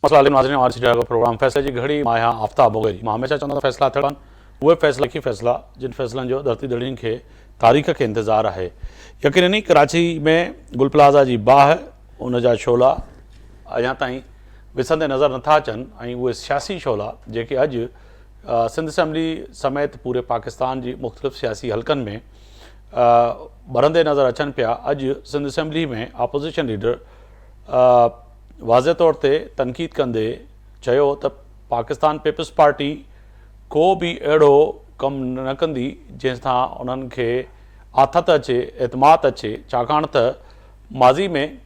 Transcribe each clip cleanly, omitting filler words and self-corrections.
Programme फैसले की घड़ी मां यहाँ आफ्ताब हो गई। मां हमेशा चवंदा फैसला थियण उहे फैसला जिन फैसलन जो धरती दड़ियुनि खे तारीख़ के इंतज़ार है। यकीननी कराची में गुल प्लाज़ा की बाह उन जा शोला अञा ताईं विसंदे नज़र नथा अचनि ऐं उहे सियासी शोला जेके अॼु सिंध असैम्बली समेत पूरे पाकिस्तान की मुख़्तलिफ़ सियासी हलकनि में बरंदे नज़र अचनि पिया। अॼु सिंध असैम्बली में अपोजिशन लीडर वाज़े तौर ते तनक़ीद कंदे चयो त पाकिस्तान पीपल्स पार्टी को भी अहिड़ो कमु न कंदी जंहिंसां उन्हनि खे आथत अचे, एतमाद अचे, छाकाणि त माज़ी में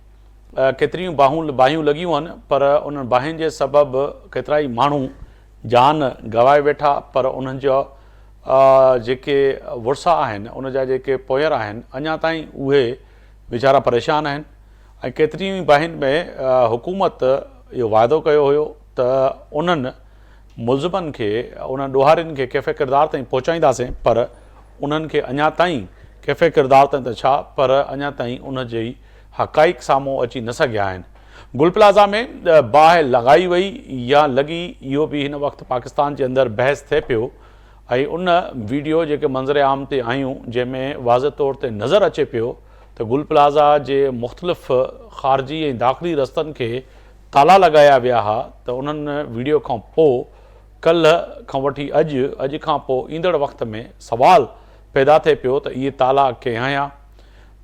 केतिरियूं बाहियूं लॻियूं आहिनि पर उन्हनि बाहियुनि जे सबबि केतिरा ई माण्हू जान गवाए वेठा, पर उन्हनि जा जेके वुरसा आहिनि उन जा जेके पोयर आहिनि अञा ताईं उहे वीचारा परेशान आहिनि। ऐं केतिरियूं ई बाहियुनि में हुकूमत इहो वाइदो कयो हुयो त उन्हनि मुलज़िमनि खे उन्हनि ॾोहारियुनि खे कैफ़े किरदार ताईं पहुचाईंदासीं, पर उन्हनि खे अञा ताईं कैफ़े किरदार ताईं त छा पर अञा ताईं उन जी हक़ाइक़ साम्हूं अची न सघिया आहिनि। गुल प्लाज़ा में बाहि लॻाई वई या लॻी इहो बि हिन वक़्तु पाकिस्तान जे अंदरि बहस थिए पियो। ऐं उन वीडियो जेके मंज़र आम ते आयूं जंहिंमें वाज़े तौर ते नज़र अचे पियो त गुल प्लाज़ा जे मुख़्तलिफ़ ख़ारजी ऐं दाख़िली रस्तनि खे ताला लॻाया विया हुआ त उन्हनि वीडियो खां पोइ कल्ह खां वठी अॼु खां पोइ ईंदड़ वक़्त में सवाल पैदा थिए पियो त इहे ताला कंहिं आया।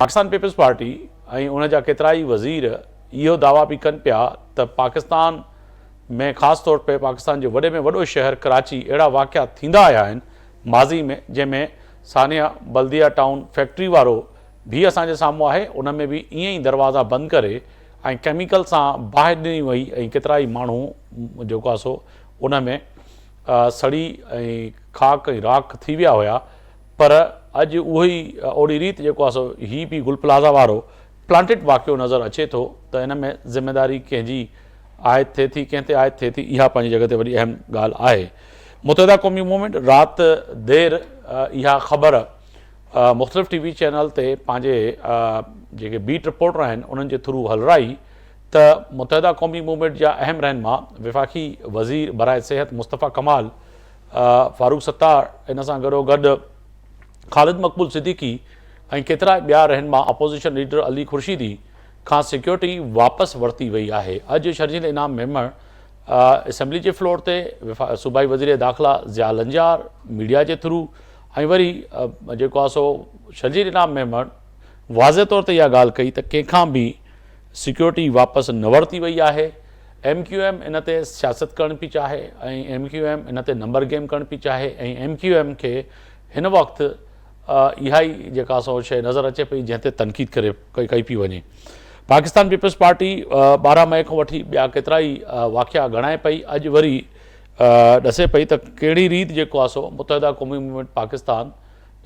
पाकिस्तान पीपल्स पार्टी ऐं उन जा केतिरा ई वज़ीर इहो दावा बि कनि पिया त पाकिस्तान में ख़ासि तौर पे पाकिस्तान जे वॾे में वॾो शहर कराची अहिड़ा वाक़िया थींदा आया आहिनि माज़ी में, जंहिंमें सानिया बल्दिया टाउन फैक्ट्री वारो भी असांजे साम्हूं आहे, उन में बि ईअं ई दरवाज़ा बंदि करे ऐं केमिकल सां बाहि ॾिनी वई ऐं केतिरा ई माण्हू जेको आहे सो उन में सड़ी ऐं खाक ऐं राख थी विया हुआ। पर अॼु उहो ई ओड़ी रीति जेको आहे सो हीअ बि गुल प्लाज़ा वारो प्लांटेड वाक़ियो नज़र अचे थो त इन में ज़िम्मेदारी कंहिंजी आयत थिए थी, कंहिं ते आयत थिए थी, इहा पंहिंजी जॻह ते वॾी अहम ॻाल्हि आहे। मुतहिदा क़ौमी मूवमेंट राति देरि इहा ख़बर मुख़्तलिफ़ टीवी चैनल ते पंहिंजे जेके बीट रिपोर्टर आहिनि उन्हनि जे थ्रू हलराई त मुतहिदा क़ौमी मूवमेंट जा अहम रहनुमा वफ़ाक़ी वज़ीर बराए सिहत मुस्तफ़ा कमाल, फारूक सत्तार, इन सां गॾोगॾु ख़ालिद मक़बूल सिद्दीकी ऐं केतिरा ॿिया रहनुमा अपोजिशन लीडर अली खुर्शीदी खां सिक्योरिटी वापसि वरिती वई आहे। अॼु शर्जील इनाम मेमण असैम्बली जे फ्लोर ते सूबाई वज़ीर दाख़िला ज़िया लंजार मीडिया जे थ्रू ऐं वरी जेको आहे सो शर्जील इनाम मेमण वाज़े तौर ते इहा ॻाल्हि कई त कंहिंखां बि सिक्योरिटी वापसि न वरिती वई आहे। MQM इन ते सियासत करणु पई चाहे ऐं MQM इन ते नंबर गेम करणु पई चाहे ऐं MQM खे हिन वक़्तु इहा ई जेका सो शइ नज़र अचे पई जंहिं ते तनक़ीद कई पई वञे। पाकिस्तान पीपल्स पार्टी 12 मई खां वठी ॿिया केतिरा ई वाक़िया गणाए पई, अॼु वरी ॾसे पई त कहिड़ी रीति जेको आहे सो मुतहिदा क़ौमी मूवमेंट पाकिस्तान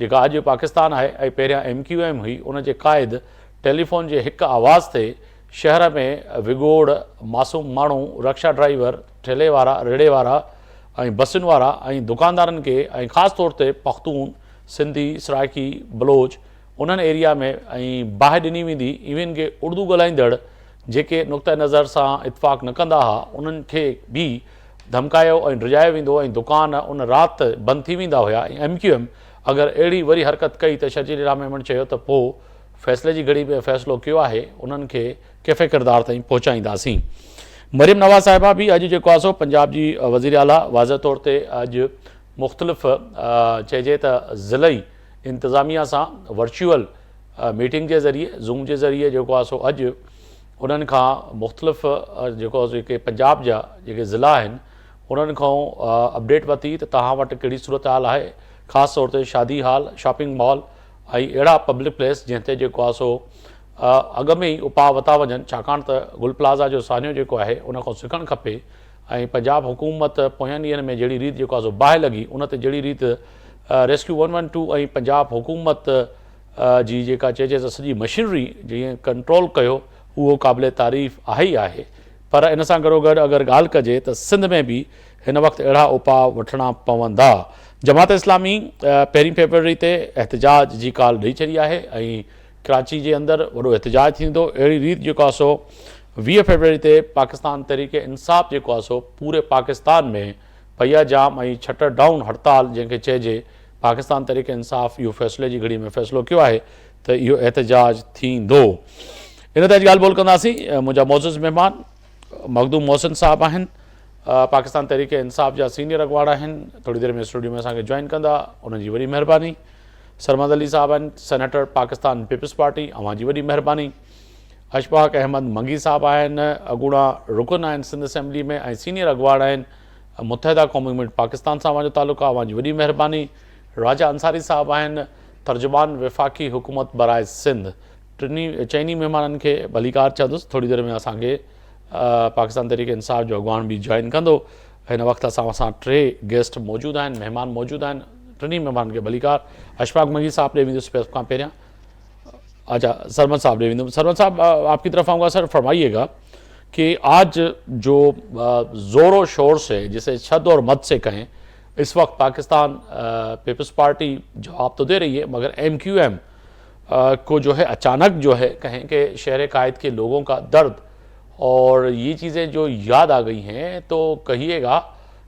जेका अॼु पाकिस्तान आहे ऐं पहिरियां MQM हुई उन जे क़ाइद टेलीफोन जे हिकु आवाज़ ते शहर में विगोड़ मासूम माण्हू, रक्षा ड्राइवर, ठेले वारा, रेड़े वारा ऐं बसियुनि वारा ऐं दुकानदारनि खे ऐं ख़ासि तौर ते पख्तून, सिंधी, सराइकी, बलोच उन्हनि एरिया में ऐं बाहि ॾिनी वेंदी इवन के उर्दू ॻाल्हाईंदड़ जेके नुक़्ते नज़र सां इतफ़ाक़ न कंदा हुआ उन्हनि खे बि धमकायो ऐं डिॼायो वेंदो ऐं दुकान उन राति बंदि थी वेंदा हुआ। ऐं MQM अगरि अहिड़ी वरी हरकत कई त शर्जील इनाम मेमण चयो त पोइ फ़ैसिले जी घड़ी में फ़ैसिलो कयो आहे, उन्हनि खे कैफ़े किरदार ताईं पहुचाईंदासीं। मरियम नवाज़ साहिबा बि अॼु जेको आहे सो पंजाब जी वज़ीर आला वाज़े तौर ते अॼु मुख़्तलिफ़ चइजे त ज़िलई इंतिज़ामिया सां वर्चुअल मीटिंग जे ज़रिए ज़ूम जे ज़रिए जेको आहे सो अॼु उन्हनि खां मुख़्तलिफ़ जेको जेके पंजाब जा जेके ज़िला आहिनि उन्हनि खां अपडेट वरिती त तव्हां वटि कहिड़ी सूरत हाल आहे, ख़ासि तौर ते शादी हाल, शॉपिंग मॉल ऐं अहिड़ा पब्लिक प्लेस जंहिं ते जेको आहे सो अॻु में ई उपाउ वरिता वञनि, छाकाणि त गुल प्लाज़ा जो सानियो जेको आहे उन खां सिखणु खपे। ऐं पंजाब हुकूमत पोयनि ॾींहंनि में जहिड़ी रीति जेको आहे सो बाहि लॻी उन ते जहिड़ी रीति रेस्क्यू 112 ऐं पंजाब हुकूमत जी जेका चइजे त सॼी मशीनरी जीअं कंट्रोल कयो उहो क़ाबिले तारीफ़ आहे ई आहे। पर इन सां गॾोगॾु अगरि ॻाल्हि कजे त सिंध में बि हिन वक़्तु अहिड़ा उपाउ वठणा पवंदा। जमात इस्लामी पहिरीं फरवरी ते एहतजाज जी कॉल ॾेई छॾी आहे ऐं कराची जे अंदरि वॾो एहतजाज थींदो। अहिड़ी रीति जेको आहे सो 20 फरवरी ते पाकिस्तान तहरीक इंसाफ़ जेको आहे सो पूरे पाकिस्तान में पहिया जाम ऐं छटर डाउन हड़ताल जंहिंखे चइजे पाकिस्तान तहरीक इंसाफ़ इहो फ़ैसिले जी घड़ी में फ़ैसिलो कयो आहे त इहो एहतजाज थींदो। इन ते अॼु ॻाल्हि ॿोल कंदासीं। मुंहिंजा मोज़िज़ महिमान मखदूम मोहसिन साहब आहिनि, पाकिस्तान तहरीक इंसाफ़ जा सीनियर अॻवान आहिनि, थोड़ी देर में स्टूडियो में असांखे जॉइन कंदा, उन्हनि जी वॾी महिरबानी। सरमद अली साहब आहिनि, सेनेटर पाकिस्तान पीपल्स पार्टी, अवां जी वॾी महिरबानी। अशफाक अहमद मंगी साहब आहिनि, अॻूणा रुकन आहिनि सिंध असेंबली में ऐं सीनियर अॻवान आहिनि, मुत्तहिदा क़ौमी मूवमेंट पाकिस्तान सां अवां जो तालुक़ु आहे, अवां जी वॾी महिरबानी। राजा अंसारी साहब आहिनि, तर्जुमान वफ़ाक़ी हुकूमत बराए सिंध। टिनी चइनी महिमाननि खे भलीकार चवंदुसि, थोड़ी देर में असांखे पाकिस्तान तहरीक इंसाफ़ जो अॻवान बि जॉइन कंदो। हिन वक़्तु असां 3 गेस्ट मौजूदु आहिनि, महिमान मौजूदु आहिनि, टिनी महिमाननि खे भलीकार। अशफाक मंगी साहब ॾे वेंदुसि खां पहिरियां। अच्छा, सरमद साहब ॾे वेंदुमि। सरमद साहब, आपकी तरफ आऊँगा सर, फरमाइएगा कि आज जो ज़ोरों शोर से, जिसे छद और मत से कहें, इस वक्त पाकिस्तान पीपल्स पार्टी जवाब तो दे रही है, मगर MQM को जो है अचानक जो है कहें कि शहर कायद के लोगों का दर्द और ये चीज़ें जो याद आ गई हैं, तो कहिएगा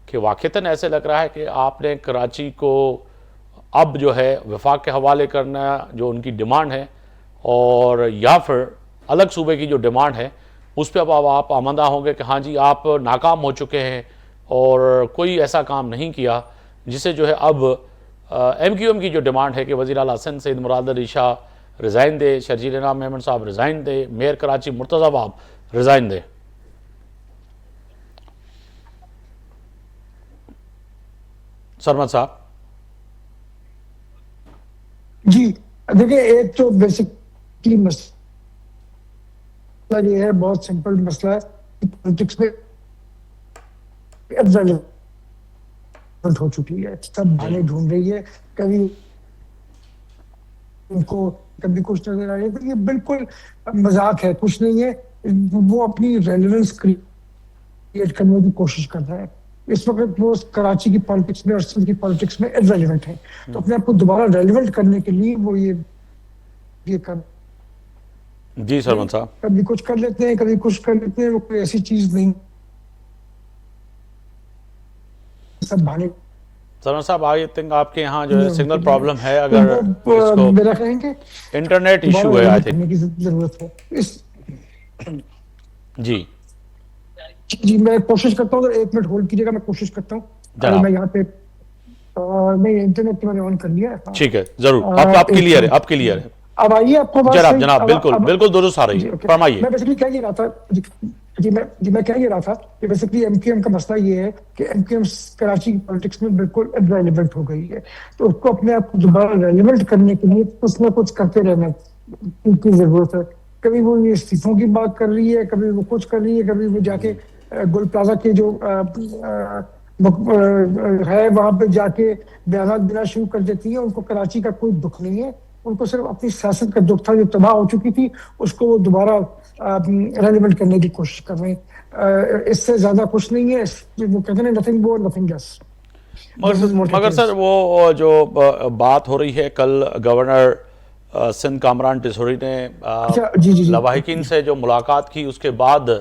कि वाक़ईतन ऐसे लग रहा है कि आपने कराची को अब जो है वफाक के हवाले करना जो उनकी डिमांड है, और या फिर अलग सूबे की जो डिमांड है उस पर अब आप आमदा होंगे कि हाँ जी आप नाकाम हो चुके हैं और कोई ऐसा काम नहीं किया जिसे जो है अब MQM की जो डिमांड है कि वज़ीर आला सिंध सईद मुराद अली शाह रिज़ाइन दे, शर्जील इनाम मेमन साहब रिज़ाइन दे, मेयर कराची मुर्तज़ा बाब रिज़ाइन दे। सरमद साहब जी देखिए, एक तो बेसिकली मसला ये है, बहुत सिंपल मसला है, पॉलिटिक्स में हो चुकी है, सब बहाने ढूंढ रही है, कभी उनको कभी कुछ नजर आ रही है, तो ये बिल्कुल मजाक है, कुछ नहीं है। वो अपनी रेलेवेंस क्रिएट करने की कोशिश कर रहा है। इस वक्त वो कराची की पॉलिटिक्स में और सिंध की पॉलिटिक्स में इररेलेवेंट है, तो अपने आप को दोबारा रेलेवेंट करने के लिए वो ये कर जी सरमद साहब, कभी कुछ कर लेते हैं, कभी कुछ कर लेते हैं, वो कोई ऐसी चीज नहीं, सब बहाने। सरमद साहब, आई थिंक आपके यहाँ जो है सिग्नल प्रॉब्लम है, अगर इसको मेरा कहेंगे इंटरनेट इशू है आई थिंक की जरूरत है इस। जी जी मैं कोशिश करता हूँ, 1 मिनट होल्ड कीजिएगा, मैं कोशिश करता हूँ। मैं यहाँ पे नहीं, इंटरनेट मैंने ऑन कर लिया है। ठीक है, जरूर। आप क्लियर है, आप क्लियर है। अब आइए, आपको जनाब जनाब बिल्कुल बिल्कुल दुरुस्त आ रही है, फरमाइए। मैं बेसिकली कह ये रहा था मैं कह ये रहा था कि बेसिकली MQM का मसला ये है कि MQM कराची की पॉलिटिक्स में बिल्कुल इररेलेवेंट हो गई है, तो उसको अपने आप को दोबारा रेलेवेंट करने के लिए कुछ ना कुछ करते रहना की जरूरत है। कभी वो ये इस्तीफों की बात कर रही है, कभी वो कुछ कर रही है, कभी वो जाके गुल प्लाजा के जो है वहां पे जाके बयान देना शुरू कर देती है। उनको कराची का कोई दुख नहीं है, उनको सिर्फ अपनी सियासत का दुख था जो तबाह हो चुकी थी, उसको वो दोबारा रेलेवेंट करने की कोशिश कर रहे हैं। इससे ज्यादा कुछ नहीं है। वो कहते हैं नथिंग मोर नथिंग लेस। मगर सर वो जो बात हो रही है, कल गवर्नर सिंध कामरान टिसोरी ने लवाहिकीन से जो मुलाकात की, उसके बाद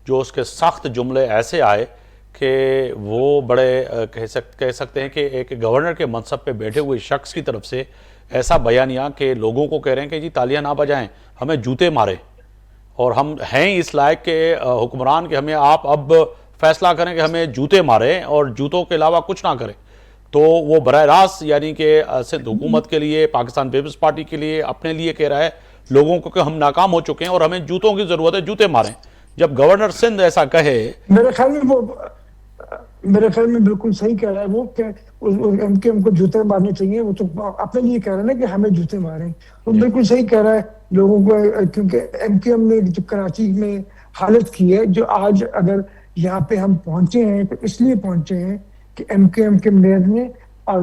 जो उसके सख्त जुमले ऐसे आए कि वो बड़े कह सकते हैं कि एक गवर्नर के मनसब पे बैठे हुए शख्स की तरफ से ऐसा बयानिया कि लोगों को कह रहे हैं कि जी तालियां ना बजाएं, हमें जूते मारे, और हम हैं इस लायक के हुक्मरान कि हमें आप अब फैसला करें कि हमें जूते मारें और जूतों के अलावा कुछ ना करें। तो वो बराह रास्त यानी कि सिंध हुकूमत के लिए, पाकिस्तान पीपल्स पार्टी के लिए, अपने लिए कह रहा है लोगों को कि हम नाकाम हो चुके हैं और हमें जूतों की जरूरत है, जूते मारें। जब गवर्नर सिंध ऐसा कहे, मेरे ख्याल में बिल्कुल सही कह रहा है वो कि MQM को जूते मारने चाहिए। वो तो अपने लिए कह रहा है ना कि हमें जूते मारें, तो बिल्कुल सही कह रहा है लोगों को, क्योंकि MQM ने जो कराची में हालत की है, जो आज अगर यहाँ पे हम पहुंचे हैं तो इसलिए पहुंचे हैं कि MQM के मेयर ने और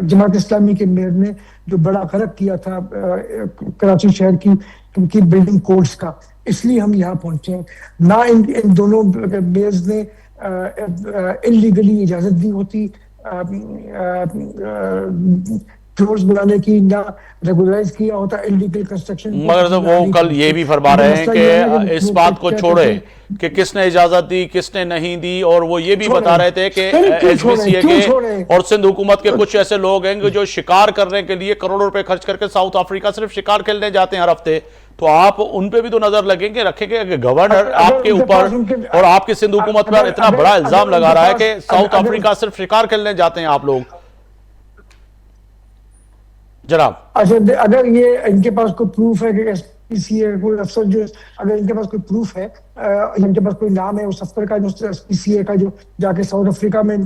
जमात इस्लामी के मेयर ने जो बड़ा गलत किया था कराची शहर की बिल्डिंग कोड्स का, इसलिए हम यहाँ पहुंचे हैं। ना इन दोनों मेयर्स ने इलीगली इजाजत दी होती फ्लोर्स बनाने की ना रेगुलराइज किया होता इलीगल कंस्ट्रक्शन को, मगर तो वो कल ये भी फरमा रहे हैं कि इस बात को छोड़े कि किसने इजाजत दी किसने नहीं दी, और वो ये भी बता रहे थे कि एसबीसीए के और सिंध हुकूमत के कुछ ऐसे लोग हैं जो शिकार करने के लिए करोड़ों रुपए खर्च करके साउथ अफ्रीका सिर्फ शिकार खेलने जाते हैं हर हफ्ते। तो आप उन पे भी तो नजर लगेंगे रखेंगे कि गवर्नर आपके ऊपर और आपकी सिंध हुकूमत पर इतना बड़ा इल्जाम लगा रहा है कि साउथ अफ्रीका सिर्फ शिकार खेलने जाते हैं आप लोग। जनाब अच्छा, अगर ये इनके पास कोई प्रूफ है कि एसपीसीए कोई अफसर जो, अगर इनके पास कोई प्रूफ है, इनके पास कोई नाम है उस अफसर का जो एसपीसीए का जो जाके साउथ अफ्रीका में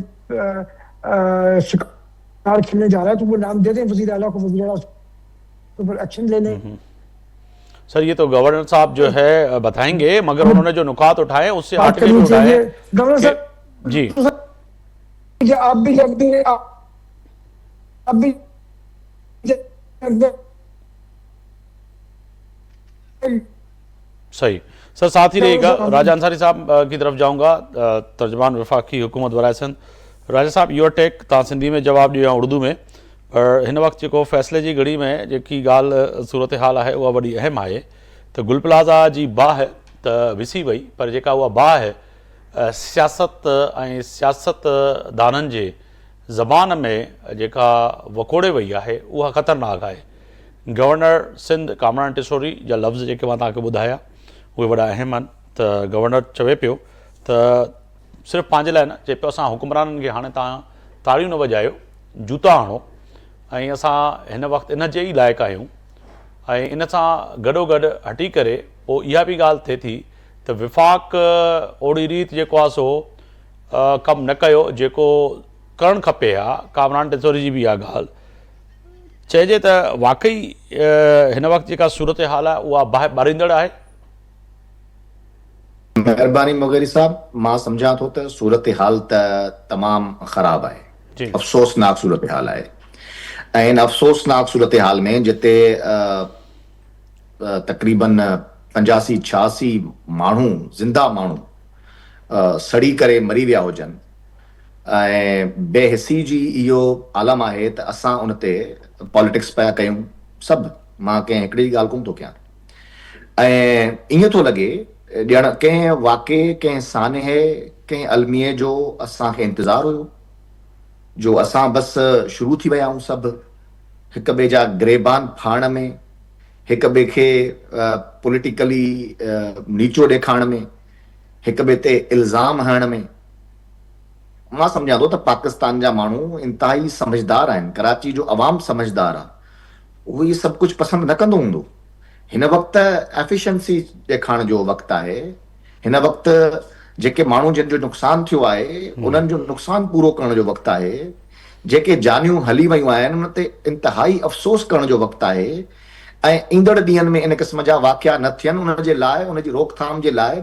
शिकार खेलने जा रहा है, तो वो नाम दे दें वजीर आला को, वजीर आला उसके ऊपर एक्शन ले लें। सर ये तो गवर्नर साहब जो है बताएंगे, मगर उन्होंने जो नुकात उठाए उससे बात आर्टिकल करनी उठाए चाहिए गवर्नर कि- साहब जी आप भी लगते हैं, आप भी सही। सर साथ ही रहेगा राजा अंसारी साहब की तरफ जाऊंगा, तर्जमान वफाकी हुकूमत बराए सिंध। राजा साहब योर टेक तव्हां सिंधी में जवाब ॾियो या उर्दू में, पर हिन वक़्तु जेको फ़ैसिले जी घड़ी में जेकी ॻाल्हि सूरत हाल आहे उहा वॾी अहम आहे त गुल प्लाज़ा जी बाहि त विसी वई, पर जेका उहा बाहि सियासत ऐं सियासतदाननि जे ज़बान में जेका वकोड़े वई आहे उहा ख़तरनाक आहे। गवर्नर सिंध कामरान टिसोरी जा लफ़्ज़ जेके मां तव्हांखे ॿुधाया उहे वॾा अहम आहिनि। त गवर्नर चवे पियो त सिर्फ़ु पंहिंजे लाइ न, चए पियो असां हुकुमराननि खे हाणे तव्हां ताड़ियूं न वॼायो, जूता हणो, ऐं असां हिन वक़्तु इन जे ई लाइक़ु आहियूं। ऐं इन सां गॾोगॾु हटी करे पोइ इहा बि ॻाल्हि थिए थी त विफ़ाक़ ओड़ी रीति जेको आहे सो कमु न कयो जेको करणु खपे हा। कामरान टिसोरी जी बि इहा ॻाल्हि चइजे त वाक़ई हिन वक़्तु जेका सूरत हाल आहे उहा ॿारींदड़ आहे। मेहरबानी मुगेरी साहब, मां सम्झां थो त सूरत हाल त तमामु ख़राब आहे, अफ़सोसनाक सूरत हाल आहे। ऐं इन अफ़सोसनाक सूरत हाल में जिते तक़रीबन 85-86 माण्हू ज़िंदा माण्हू सड़ी करे मरी विया हुजनि ऐं बेहिसी जी इहो आलम आहे त असां उन ते पॉलिटिक्स पिया कयूं सभु। मां कंहिं हिकिड़ी ॻाल्हि कोन थो कयां ऐं ईअं थो लॻे ॼण कंहिं वाक़े, कंहिं सानहे, कंहिं अलमीअ जो असांखे इंतज़ारु हुयो, जो असां बसि शुरू थी विया आहियूं सभु हिक ॿिए जा गिरेबान फाइण में, हिक ॿिए खे पॉलिटिकली नीचो ॾेखारण में, हिक ॿिए ते इल्ज़ाम हणण में। मां सम्झां थो त पाकिस्तान जा माण्हू इंतिहाई समझदार आहिनि, कराची जो अवाम समझदार आहे, उहो इहे सभु कुझु पसंदि न कंदो हूंदो। हिन वक़्तु एफिशिएंसी ॾेखारण जो वक़्तु आहे। हिन वक़्तु जेके माण्हू जिन जो नुक़सानु थियो आहे उन्हनि जो नुक़सानु पूरो करण जो वक़्तु आहे। जेके जानियूं हली वयूं आहिनि उन ते इंतिहाई अफ़सोस करण जो वक़्तु आहे। ऐं ईंदड़ ॾींहंनि में इन क़िस्म जा वाक़िया न थियनि, उन जे लाइ, उन जी रोकथाम जे लाइ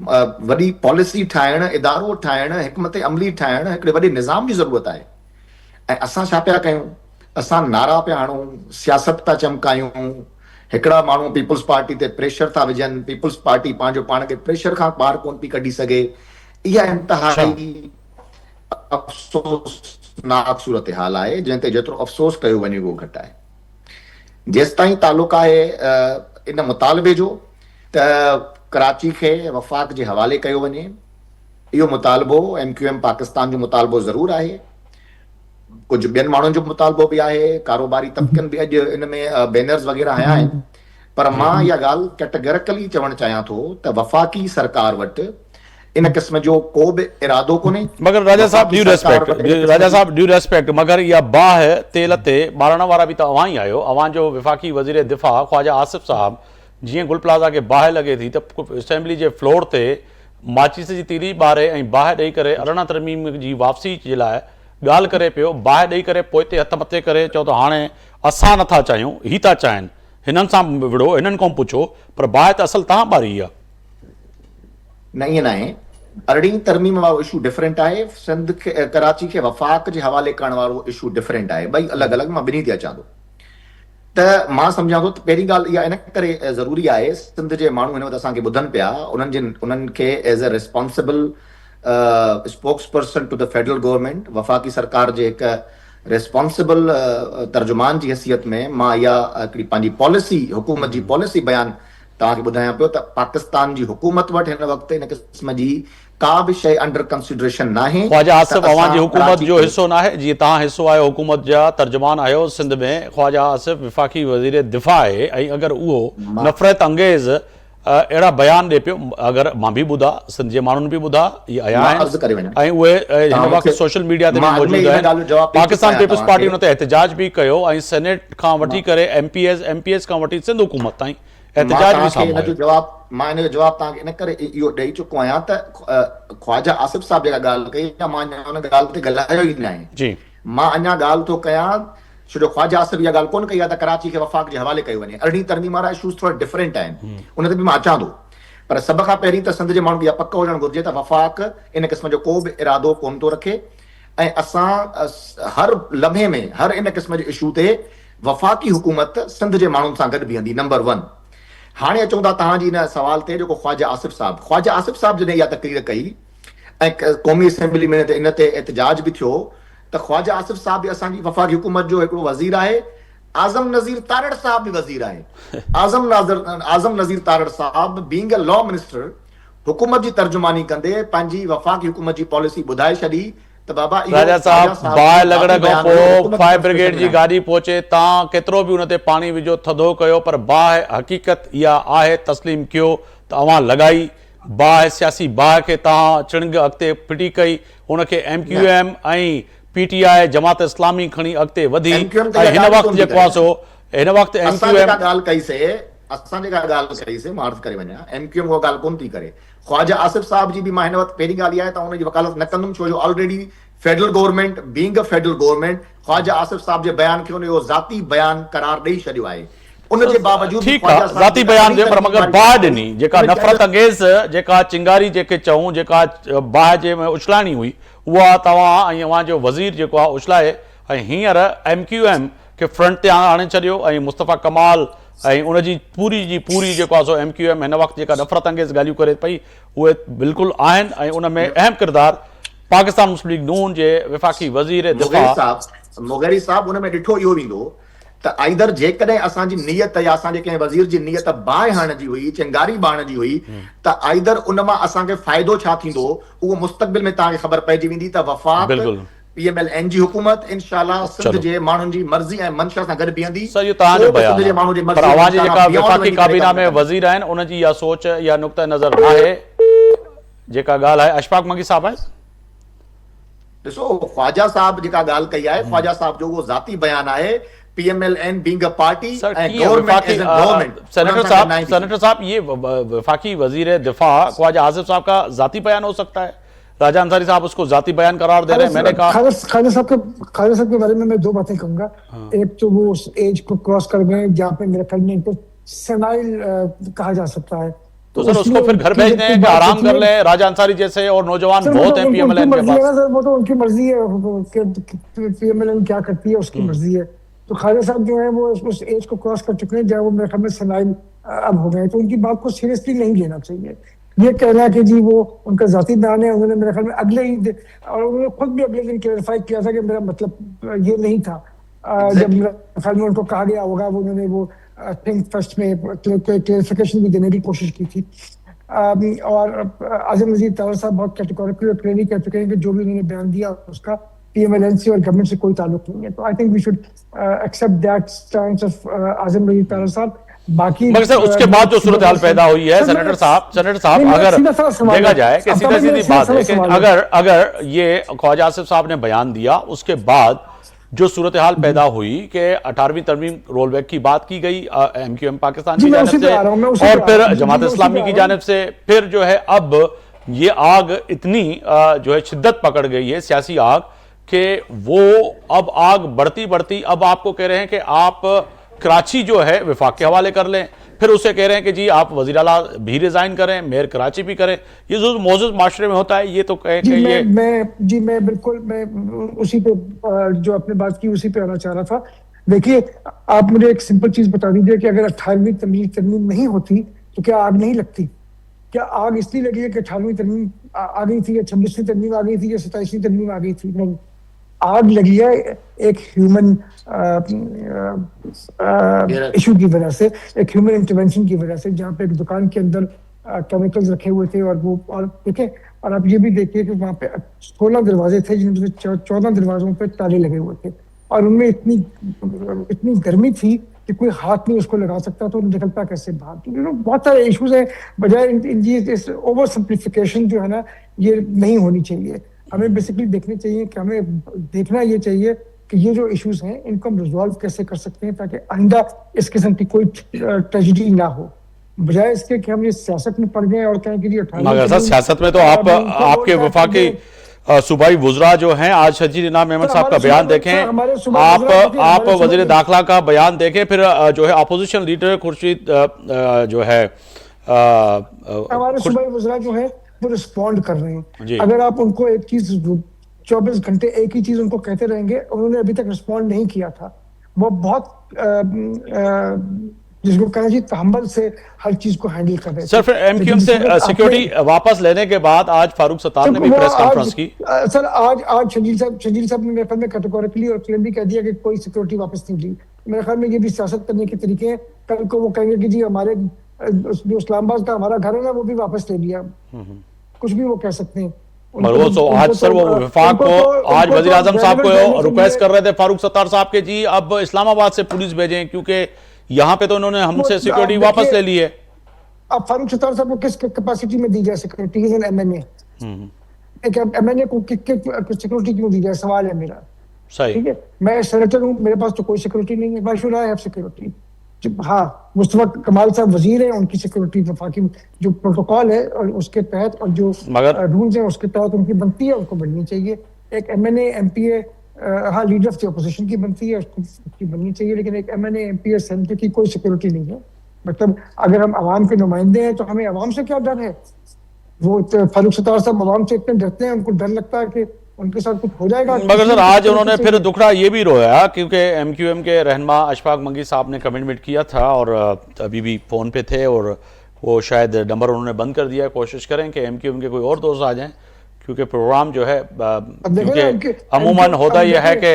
वॾी पॉलिसी ठाहिण, इदारो ठाहिण, हिकमत अमली ठाहिण, हिकिड़े वॾे निज़ाम जी ज़रूरत आहे। ऐं असां छा पिया कयूं? असां नारा पिया हणूं, सियासत पिया चमकायूं, हिकिड़ा माण्हू पीपुल्स पार्टी ते प्रेशर था विझनि, पीपुल्स पार्टी पंहिंजो पाण खे प्रेशर खां ॿाहिरि कोन थी कढी सघे। इहा इंतिहाई अफ़सोसनाक सूरत हाल आहे जंहिं ते जेतिरो अफ़सोस कयो वञे उहो घटि आहे। जेसि ताईं तालुक़ु आहे इन मुतालबे जो त कराची खे वफ़ाक़ जे हवाले कयो वञे, इहो मुतालबो MQM पाकिस्तान जो मुतालबो ज़रूरु आहे, कुझु ॿियनि माण्हुनि जो मुतालबो बि आहे, कारोबारी तबक़नि बि अॼु इन में बैनर्स वग़ैरह हया आहिनि। पर मां इहा ॻाल्हि कैटेगरिकली चवणु चाहियां थो त वफ़ाक़ी सरकार वटि इन क़िस्म जो को बि इरादो कोन्हे। मगर राजा साहब ड्यू रेस्पेक्ट, मगर इहा बाहि तेल ते ॿारण वारा बि त अवां ई आहियो। अवां जो विफ़ाक़ी वज़ीर दिफ़ा ख्वाजा आसिफ़ साहब जीअं गुल प्लाज़ा खे बाहि लॻे थी त असेंबली जे फ्लोर ते माचिस जी तीली ॿारे ऐं बाहि ॾेई करे अरिड़हं तरमीम जी वापसी जे लाइ ॻाल्हि करे पियो, बाहि ॾेई करे पोइ ते हथ मथे करे चओ त हाणे असां नथा चाहियूं, ही था चाहिनि, हिननि सां विड़ो, हिननि खां पुछो, पर बाहि त असल तव्हां ॿारी आहे। न, ईअं न आहे। 18 तरमीम वारो इशू डिफरेंट आहे, सिंध खे कराची खे वफ़ाक़ जे हवाले करण वारो इशू डिफरेंट आहे। ॿई अलॻि अलॻि, मां ॿिन्ही ते अचां थो। त मां सम्झां थो त पहिरीं ॻाल्हि इहा इन करे ज़रूरी आहे, सिंध जे माण्हू हिन वक़्तु असांखे ॿुधनि पिया, उन्हनि खे as a responsible spokesperson to the federal government, वफ़ाक़ी सरकार जे हिकु रिस्पॉन्सिबल तर्जुमान जी हैसियत में मां इहा हिकिड़ी पंहिंजी पॉलिसी हुकूमत जी पॉलिसी बयानु तव्हांखे ॿुधायां पियो त पाकिस्तान जी हुकूमत वटि हिन वक़्तु इन क़िस्म जी का बि शइ अंडर कंसिडरेशन नाहे। ख्वाजा आसिफ अवां जी हुकूमत जो हिस्सो न आहे, जीअं तव्हां हिस्सो आहियो हुकूमत जा तर्जुमान आहियो सिंध में, ख्वाजा आसिफ विफ़ाक़ी वज़ीर दिफ़ा आहे, ऐं अगरि उहो नफ़रत अंगेज़ अहिड़ा बयान ॾे पियो, अगरि मां बि ॿुधा, सिंध जे माण्हुनि बि ॿुधा, इहे आया आहिनि ऐं उहे हिन वक़्तु सोशल मीडिया ते बि मौजूदु आहिनि। पाकिस्तान पीपुल्स पार्टी हुन ते एहतिजाज बि कयो ऐं सेनेट खां वठी करे एमपीएस खां वठी सिंध हुकूमत ताईं एहतिजाज बि साम्हूं आयो। मां इन जो जवाब तव्हांखे इन करे इहो ॾेई चुको आहियां त ख्वाजा आसिफ साहब जेका ॻाल्हि कई आहे मां अञा हुन ॻाल्हि ते ॻाल्हायो ई न आहे जी। मां अञा ॻाल्हि थो कयां, छो जो ख्वाजा आसिफ इहा ॻाल्हि कोन कई आहे त कराची खे वफ़ाक़ जे हवाले कयो वञे। अरिड़हीं तरमीम वारा इशूज़ थोरा डिफरेंट आहिनि, उन ते बि मां अचां थो, पर सभ खां पहिरीं त सिंध जे माण्हुनि खे इहा पक हुजणु घुरिजे त वफ़ाक़ इन क़िस्म जो को बि इरादो कोन थो रखे ऐं असां हर लम्हे में हर इन क़िस्म जे इशू ते वफ़ाक़ी हुकूमत सिंध जे माण्हुनि सां गॾु बीहंदी। नंबर 1। हाणे अचूं था तव्हांजी इन सवाल ते, जेको ख्वाजा आसिफ साहब जॾहिं इहा तक़रीर कई ऐं क़ौमी असेंबली में इन ते एहतिजाज बि थियो त ख्वाजा आसिफ साहब बि असांजी वफ़ाक़ी हुकूमत जो हिकिड़ो वज़ीर आहे। आज़म नज़ीर तारड़ साहब बि वज़ीर आहे। आज़म नज़ीर तारड़ साहब बीइंग अ लॉ मिनिस्टर हुकूमत जी तर्जुमानी कंदे पंहिंजी वफ़ाक़ी हुकूमत जी पॉलिसी ॿुधाए छॾी त बाबा राजा साहब बाहि लॻण खां पोइ फायर ब्रिगेड जी गाॾी पहुचे, तव्हां केतिरो बि हुन ते पाणी विझो, थधो कयो, पर बाहि हक़ीक़त इहा आहे, तस्लीम कयो त अवां लॻाई बाहि, सियासी बाहि खे तव्हां चिणग अॻिते फिटी कई, हुनखे MQM ऐं PTI जमात इस्लामी खणी अॻिते वधी ऐं हिन वक़्तु जेको आहे सो हिन वक़्तु MQM ॻाल्हि कईसीं, असां जेका ॻाल्हि कईसीं मां अर्ज़ु करे वञा, MQM उहा ॻाल्हि कोन थी करे। ख्वाजा आसिफ साहब जी बि मां हिन वक़्तु पहिरीं ॻाल्हि इहा आहे त हुनजी वकालत न कंदुमि, छो जो already federal government being a federal government Khawaja Asif साहब जे बयान खे उनजो ज़ाती बयान करार ॾेई छॾियो आहे। उनजे बावजूद ठीकु आहे, ज़ाती बयान जे, पर मगर बाहि ॾिनी जेका नफ़रत अंगेज़, जेका चिंगारी जेके चऊं, जेका बाहि जे में उछलाइणी हुई, उहा तव्हां ऐं अव्हां जो वज़ीर जेको आहे उछलाए ऐं हींअर MQM खे फ्रंट ते आणे छॾियो ऐं मुस्तफ़ा कमाल ऐं उनजी पूरी जेको आहे सो MQM हिन वक़्तु जेका नफ़रत अंगेज़ ॻाल्हियूं करे पई उहे बिल्कुलु आहिनि ऐं उन में अहम किरदारु पाकिस्तान मुस्लिम लीग नून जे विफ़ाक़ी वज़ीर दिफ़ा मोगेरी साहब उन में ॾिठो इहो वेंदो त आइदर जेकॾहिं असांजी नियत या असांजे कंहिं वज़ीर जी नियत बाहि हणण जी हुई, चिंगारी बाणण जी हुई, त आइदर उन मां असांखे फ़ाइदो छा थींदो उहो मुस्तक़बिल में तव्हांखे ख़बर पइजी वेंदी त वफ़ाक़ PMLN जी हुकूमत इंशाअल्लाह सिंध जे माण्हुनि जी मर्ज़ी ऐं मंशा सां गॾु बीहंदी। सर इहो तव्हांजो बयानु आहे, पर अवां जी जेका विफ़ाक़ी काबीना में वज़ीर आहिनि उनजी इहा सोच या नुक़्ता नज़र न आहे, जेका ॻाल्हि आहे अशफाक मगी साहब आहे। ॾिसो ख्वाजा साहब जेका ॻाल्हि कई आहे, ख्वाजा साहब जो उहो ज़ाती बयानु आहे। PMLN बीइंग अ पार्टी ऐं government as a government. Senator साहब ये वफाकी वजीर दिफा ख्वाजा आसिफ साहब का जाती बयान हो सकता है? राजा अंसारी साहब उसको जाती बयान करार दे रहे हैं। मैंने कहा खालिद साहब के बारे में मैं दो बातें कहूंगा। एक तो वो उस एज को क्रॉस कर गए जहाँ पे मेरे ख्याल में इनको सेनाइल कहा जा सकता है। तो सर उसको फिर घर भेज दें, आराम कर लें। राजा अंसारी जैसे और नौजवान बहुत हैं PMLN के पास। वो तो उनकी मर्जी है, PMLN क्या करती है उसकी मर्जी है। तो खालिद साहब जो है वो उस एज को क्रॉस कर चुके हैं जहाँ वो मेरे ख्याल में सेनाइल अब हो गए, तो उनकी बात को सीरियसली नहीं लेना चाहिए। ये कहना है कि जी वो उनका जाती बयान है, उन्होंने मेरे ख्याल में अगले ही और उन्होंने खुद भी अगले दिन क्लैरिफाई किया था कि मेरा मतलब ये नहीं था। जब मेरे ख्याल में उनको कहा गया होगा, वो उन्होंने वो थिंक फर्स्ट में क्लैरिफिकेशन भी देने की कोशिश की थी। और आज़म नज़ीर तारड़ साहब बहुत कैटेगोरिकली और क्लियरली कह चुके हैं कि जो भी उन्होंने बयान दिया उसका PMLN से और गवर्नमेंट से कोई ताल्लुक नहीं है। तो I think we should accept that stand of Azam Nazir Tarar Sahab. बाकी मगर सर उसके बाद जो सूरत हाल पैदा हुई है सेनेटर साहब अगर देखा जाए कि सीधी सीधी बात है कि अगर ये ख्वाजा आसिफ साहब ने बयान दिया, उसके बाद जो सूरत हाल पैदा हुई कि 18वीं तरमीम रोल बैक की बात की गई MQM पाकिस्तान की जानिब से और फिर जमात इस्लामी की जानिब से, फिर जो है अब ये आग इतनी जो है शिद्दत पकड़ गई है सियासी आग कि वो अब आग बढ़ती बढ़ती अब आपको कह रहे हैं कि आप कराची जो है विफाक के हवाले कर लें, फिर उसे कह रहे हैं कि जी आप वज़ीर आला भी रिजाइन करें, मेयर कराची भी करें। ये जो मौजूद माशरे में होता है ये तो कहें कि ये मैं बिल्कुल मैं उसी पे जो आपने बात की उसी पे आना चाह रहा था। देखिए आप मुझे एक सिंपल चीज बता दीजिए कि अगर 18वीं तरमीम नहीं होती तो क्या आग नहीं लगती? क्या आग इसलिए लगी है कि 18वीं तरमीम आ गई थी या 26वीं तरमीम आ गई थी या 27वीं तरमीम आ गई थी? नहीं, आग लगी है एक ह्यूमन इशू की वजह से, एक ह्यूमन इंटरवेंशन की वजह से, जहाँ पे एक दुकान के अंदर केमिकल्स रखे हुए थे, और वो, और देखें, और आप ये भी देखिए कि वहाँ पे 16 दरवाजे थे जिनमें से 14 दरवाजों पे ताले लगे हुए थे, और उनमें इतनी इतनी गर्मी थी कि कोई हाथ नहीं उसको लगा सकता, तो निकलता कैसे बाहर। तो बहुत सारे इश्यूज हैं, बजाय इस ओवर सिंप्लीफिकेशन जो है ना, ये नहीं होनी चाहिए। हमें बेसिकली देखने चाहिए कि हमें देखना ये चाहिए कि ये जो इश्यूज हैं इनको हम रिजॉल्व कैसे कर सकते हैं ताकि आइंदा इस किस्म की कोई ट्रेजिडी ना हो, बजाय इसके कि हम ये सियासत में पड़ गए और कहें कि जी मगर सर सियासत में तो आपके वफाकी सूबाई वुज़रा जो हैं, आज शजीर इनाम मेमन साहब का बयान देखें, आप वजीर दाखिला का बयान देखें, फिर जो है अपोजिशन लीडर खुर्शीद जो है हमारे सूबाई वुज़रा जो है वो रिस्पॉन्ड कर रहे हैं। अगर आप उनको एक चीज 24 घंटे एक ही चीज उनको कहते रहेंगे, उन्होंने अभी तक रिस्पॉन्ड नहीं किया था, वो बहुत जिसको कहना चाहिए तहम्मुल से हर चीज को हैंडल कर रहे थे। सर फिर एमक्यूएम से सिक्योरिटी वापस लेने के बाद आज फारूक सत्तार ने भी प्रेस कॉन्फ्रेंस की। सर आज शजील साहब ने मेरे ख्याल में कैटेगोरिकली और क्लियरली कह दिया कि कोई सिक्योरिटी वापस नहीं ली। मेरे ख्याल में ये भी सियासत करने के तरीके हैं। कल को वो कहेंगे कि जी हमारे जो इस्लामाबाद का हमारा घर है ना वो भी वापस ले लिया, कुछ भी वो कह सकते हैं। आज सर वो विफाक को आज वजीर आजम साहब को रिक्वेस्ट कर रहे थे फारूक सत्तार साहब के जी अब इस्लामाबाद से पुलिस भेजें, क्योंकि यहाँ पे तो उन्होंने हमसे सिक्योरिटी वापस ले ली है। अब फारूक सत्तार साहब को किस कैपेसिटी में दी जाए सिक्योरिटी? इज एन एमएनए, एक एमएनए को सिक्योरिटी क्यों दी जाए, सवाल है मेरा। सही, ठीक है, मैं सेनेटर हूँ, मेरे पास तो कोई सिक्योरिटी नहीं है, why should I have security? हाँ, मुस्तफा कमाल साहब वजीर हैं, उनकी सिक्योरिटी वफाकी जो प्रोटोकॉल है और उसके तहत और जो रूल्स हैं उसके तहत उनकी बनती है, उनको बननी चाहिए। एक एमएनए एमपीए हाँ लीडर ऑफ द अपोजिशन की बनती है, उसकी बननी चाहिए, लेकिन एक एमएनए एमपीए सेनेटर की कोई सिक्योरिटी नहीं है। मतलब अगर हम आवाम के नुमाइंदे हैं तो हमें आवाम से क्या डर है? वो फारूक सत्तार साहब आवाम से इतने डरते हैं, उनको डर लगता है कि उनके साथ कुछ हो जाएगा। मगर सर आज उन्होंने फिर दुखड़ा ये भी रोया क्योंकि एमक्यूएम के रहनुमा अशफाक मंगी साहब ने कमिटमेंट किया था और अभी भी फोन पे थे और वो शायद नंबर उन्होंने बंद कर दिया। कोशिश करें कि एमक्यूएम के कोई और दोस्त आ जाएं, क्योंकि प्रोग्राम जो है क्योंकि अमूमन होता यह है कि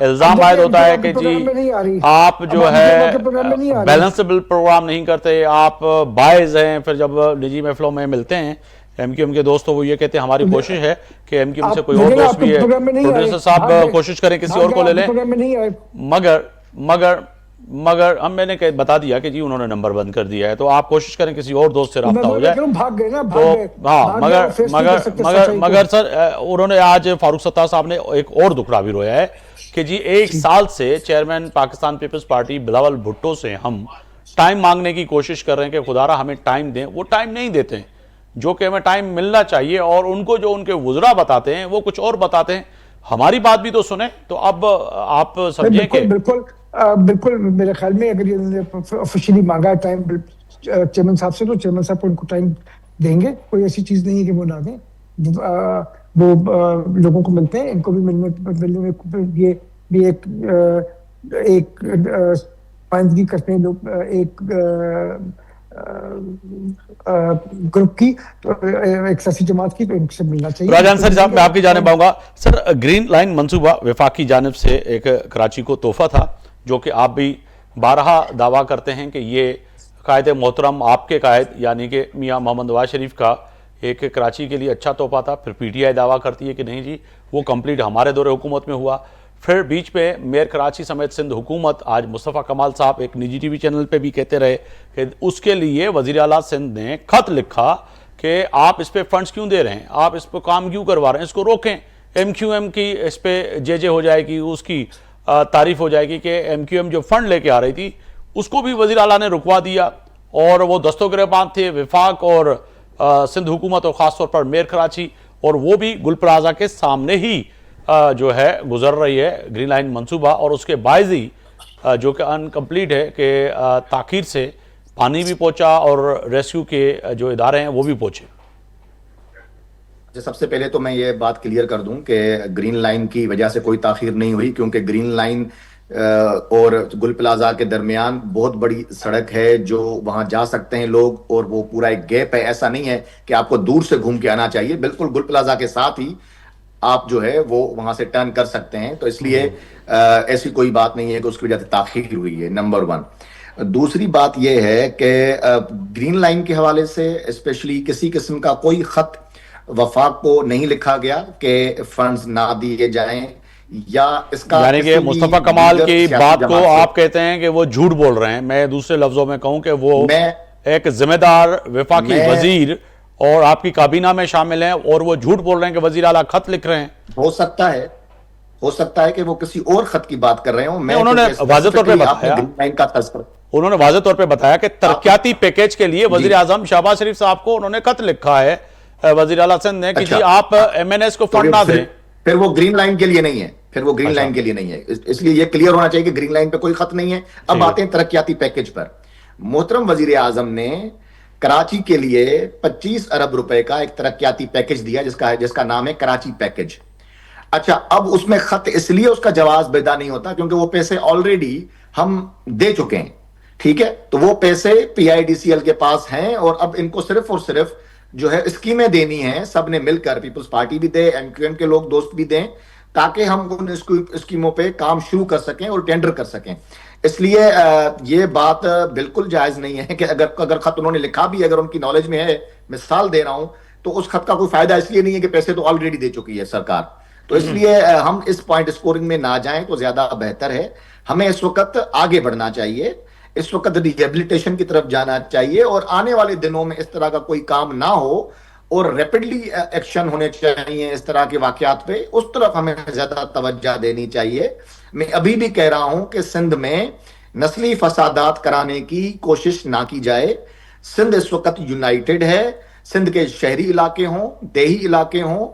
इल्जाम आयद होता है कि जी आप जो है बैलेंसेबल प्रोग्राम नहीं करते, आप बायस हैं। फिर जब निजी महफिलों में मिलते हैं एमक्यूएम के दोस्तों, वो ये कहते हैं हमारी कोशिश है कि एमक्यूएम से कोई और दोस्त भी है, प्रोड्यूसर साहब कोशिश करें किसी और को ले लें। मगर हम मैंने बता दिया कि जी उन्होंने नंबर बंद कर दिया है, तो आप कोशिश करें किसी और दोस्त से राब्ता हो जाए। भाग गए ना, तो हाँ, मगर सर उन्होंने आज फारूक सत्तार साहब ने एक और दुखड़ा भी रोया है कि जी 1 साल से चेयरमैन पाकिस्तान पीपल्स पार्टी बिलावल भुट्टो से हम टाइम मांगने की कोशिश कर रहे हैं कि खुदारा हमें टाइम दें, वो टाइम नहीं देते हैं जो कि हमें टाइम मिलना चाहिए, और उनको जो उनके वुज़रा बताते हैं वो कुछ और बताते हैं। हमारी बात भी तो सुने। तो अब आप समझे कि बिल्कुल मेरे ख्याल में अगर ये ऑफिशियली मांगा टाइम चेयरमैन साहब से, तो चेयरमैन साहब को उनको टाइम देंगे। कोई ऐसी चीज नहीं है कि वो ना दें। वो लोगों को मिलते हैं, इनको भी मिलने में ये भी एक पाइंदगी करते हैं लोग एक ग्रुप की, तो एक सियासी जमात की, तो इनसे मिलना चाहिए। राजान सर साहब मैं आपकी जानिब आऊंगा। सर ग्रीन लाइन मंसूबा वफाकी जानिब से एक कराची को तोहफा था, जो कि आप भी बारहा दावा करते हैं कि ये कायद मोहतरम आपके कायद यानी कि मियाँ मोहम्मद नवाज शरीफ का एक कराची के लिए अच्छा तोहफा था। फिर पीटीआई दावा करती है कि नहीं जी वो कंप्लीट हमारे दौरे हुकूमत में हुआ। फिर बीच में मेयर कराची समेत सिंध हुकूमत, आज मुस्तफ़ा कमाल साहब एक निजी टीवी चैनल पे भी कहते रहे कि उसके लिए वज़ीर आला सिंध ने खत लिखा कि आप इस पे फंड्स क्यों दे रहे हैं, आप इस पर काम क्यों करवा रहे हैं, इसको रोकें। एमक्यूएम की इस पे जे हो जाएगी, उसकी तारीफ हो जाएगी कि एमक्यूएम जो फंड लेके आ रही थी उसको भी वज़ीर आला ने रुकवा दिया। और वो दस्तों गिरबान थे विफाक और सिंध हुकूमत और ख़ासतौर पर मेयर कराची, और वो भी गुल प्लाजा के सामने ही जो है गुजर रही है ग्रीन लाइन मंसूबा, और उसके बायस ही जो कि अनकम्प्लीट है कि ताखीर से पानी भी पहुंचा और रेस्क्यू के जो इदारे हैं वो भी पहुंचे। सबसे पहले तो मैं ये बात क्लियर कर दूं कि ग्रीन लाइन की वजह से कोई ताखीर नहीं हुई, क्योंकि ग्रीन लाइन और गुल प्लाजा के दरमियान बहुत बड़ी सड़क है जो वहां जा सकते हैं लोग, और वो पूरा एक गैप है। ऐसा नहीं है कि आपको दूर से घूम के आना चाहिए, बिल्कुल गुल प्लाजा के साथ ही आप जो है वो वहां से टर्न कर सकते हैं। तो इसलिए ऐसी कोई बात नहीं है कि उसकी वजह से ताखीर हुई है, नंबर वन। दूसरी बात यह है कि ग्रीन लाइन के हवाले से स्पेशली किसी किस्म का कोई खत वफाक को नहीं लिखा गया कि फंड्स ना दिए जाएं, या इसका यानी कि किसी भी मुस्तफा कमाल दीगर की सियासी बात को जमात से आप कहते हैं कि वो झूठ बोल रहे हैं। मैं दूसरे लफ्जों में कहूं कि वो मैं एक जिम्मेदार वफाकी मैं वजीर और आपकी काबीना में शामिल हैं और वो झूठ बोल रहे हैं कि वजीर आला खत लिख रहे हैं। हो सकता है कि वो किसी और खत की बात कर रहे हो। मैं उन्होंने तो वाज़ेह तौर पे specifically बताया। आपने ग्रीन लाइन का तस्करा, उन्होंने वाज़ेह तौर पे बताया कि तरक्याती पैकेज के लिए वजीर आजम शहबाज शरीफ साहब को उन्होंने खत लिखा है वजीर आला सिंध ने कि अच्छा, जी आप एमएनएस को फंड ना दें। फिर वो ग्रीन लाइन के लिए नहीं है, फिर वो ग्रीन लाइन के लिए नहीं है। इसलिए ये क्लियर होना चाहिए कि ग्रीन लाइन पे कोई खत नहीं है। अब आते हैं तरक्याती पैकेज पर। मोहतरम वजीर आजम ने कराची के लिए 25 अरब रुपए का एक तरक्याती पैकेज दिया जिसका नाम है कराची पैकेज। अच्छा, अब उसमें खत इसलिए उसका जवाब बेदा नहीं होता क्योंकि वो पैसे ऑलरेडी हम दे चुके हैं। ठीक है, तो वो पैसे पीआईडीसीएल के पास हैं और अब इनको सिर्फ और सिर्फ जो है स्कीमें देनी है, सबने मिलकर, पीपल्स पार्टी भी दे, एमक्यूएम के लोग दोस्त भी दें, ताकि हम उन स्कीमों पे काम शुरू कर सकें और टेंडर कर सकें। इसलिए ये बात बिल्कुल जायज नहीं है कि अगर खत उन्होंने लिखा भी, अगर उनकी नॉलेज में है, मिसाल दे रहा हूं, तो उस खत का कोई फायदा इसलिए नहीं है कि पैसे तो ऑलरेडी दे चुकी है सरकार। तो इसलिए हम इस पॉइंट स्कोरिंग में ना जाएं तो ज्यादा बेहतर है। हमें इस वक्त आगे बढ़ना चाहिए, इस वक्त रिहेबिलिटेशन की तरफ जाना चाहिए और आने वाले दिनों में इस तरह का कोई काम ना हो और रैपिडली एक्शन होने चाहिए इस तरह के वाकयात पे, उस तरफ हमें ज्यादा तवज्जो देनी चाहिए। मैं अभी भी कह रहा हूं कि सिंध में नस्ली फसादात कराने की कोशिश ना की जाए। सिंध इस वक्त यूनाइटेड है। सिंध के शहरी इलाके हों, देही इलाके हों,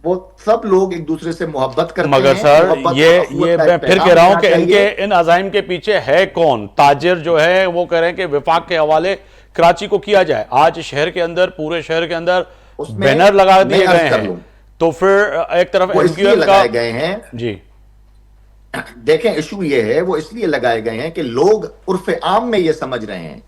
वो सब लोग एक दूसरे से मोहब्बत करते हैं। मगर सर ये मैं फिर कह रहा हूं कि इनके इन अजाइम के पीछे है कौन? ताजिर जो है वो कह रहे हैं कि विफाक के हवाले कराची को किया जाए। आज शहर के अंदर, पूरे शहर के अंदर बैनर लगा दिए गए हैं, तो फिर एक तरफ एमक्यूएम का लगाए गए हैं जी। देखें, इशू ये है, वो इसलिए लगाए गए हैं कि लोग उर्फ आम में ये समझ रहे हैं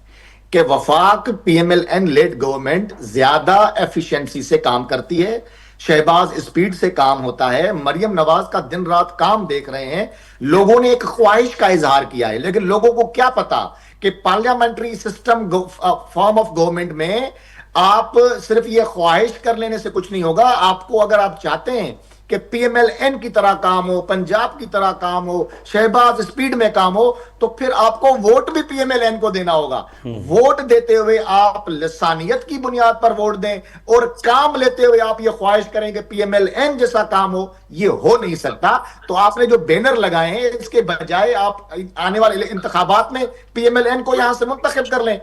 कि वफाक पीएमएलएन लेड गवर्नमेंट ज्यादा एफिशिएंसी से काम करती है, शहबाज स्पीड से काम होता है, मरियम नवाज का दिन रात काम देख रहे हैं। लोगों ने एक ख्वाहिश का इजहार किया है, लेकिन लोगों को क्या पता कि parliamentary system form of government में आप सिर्फ ये ख्वाहिश कर लेने से कुछ नहीं होगा। आपको, अगर आप चाहते हैं कि पीएमएलएन की तरह काम हो, पंजाब की तरह काम हो, शहबाज स्पीड में काम हो, तो फिर आपको वोट भी पीएमएलएन को देना होगा। वोट देते हुए आप लिसानियत की बुनियाद पर वोट दें और काम लेते हुए आप ये ख्वाहिश करें कि पीएमएलएन जैसा काम हो, ये हो नहीं सकता। तो आपने जो बैनर लगाए हैं, इसके बजाय आप आने वाले इंतखाबात में पीएमएलएन को यहां से मुंतखब कर लें,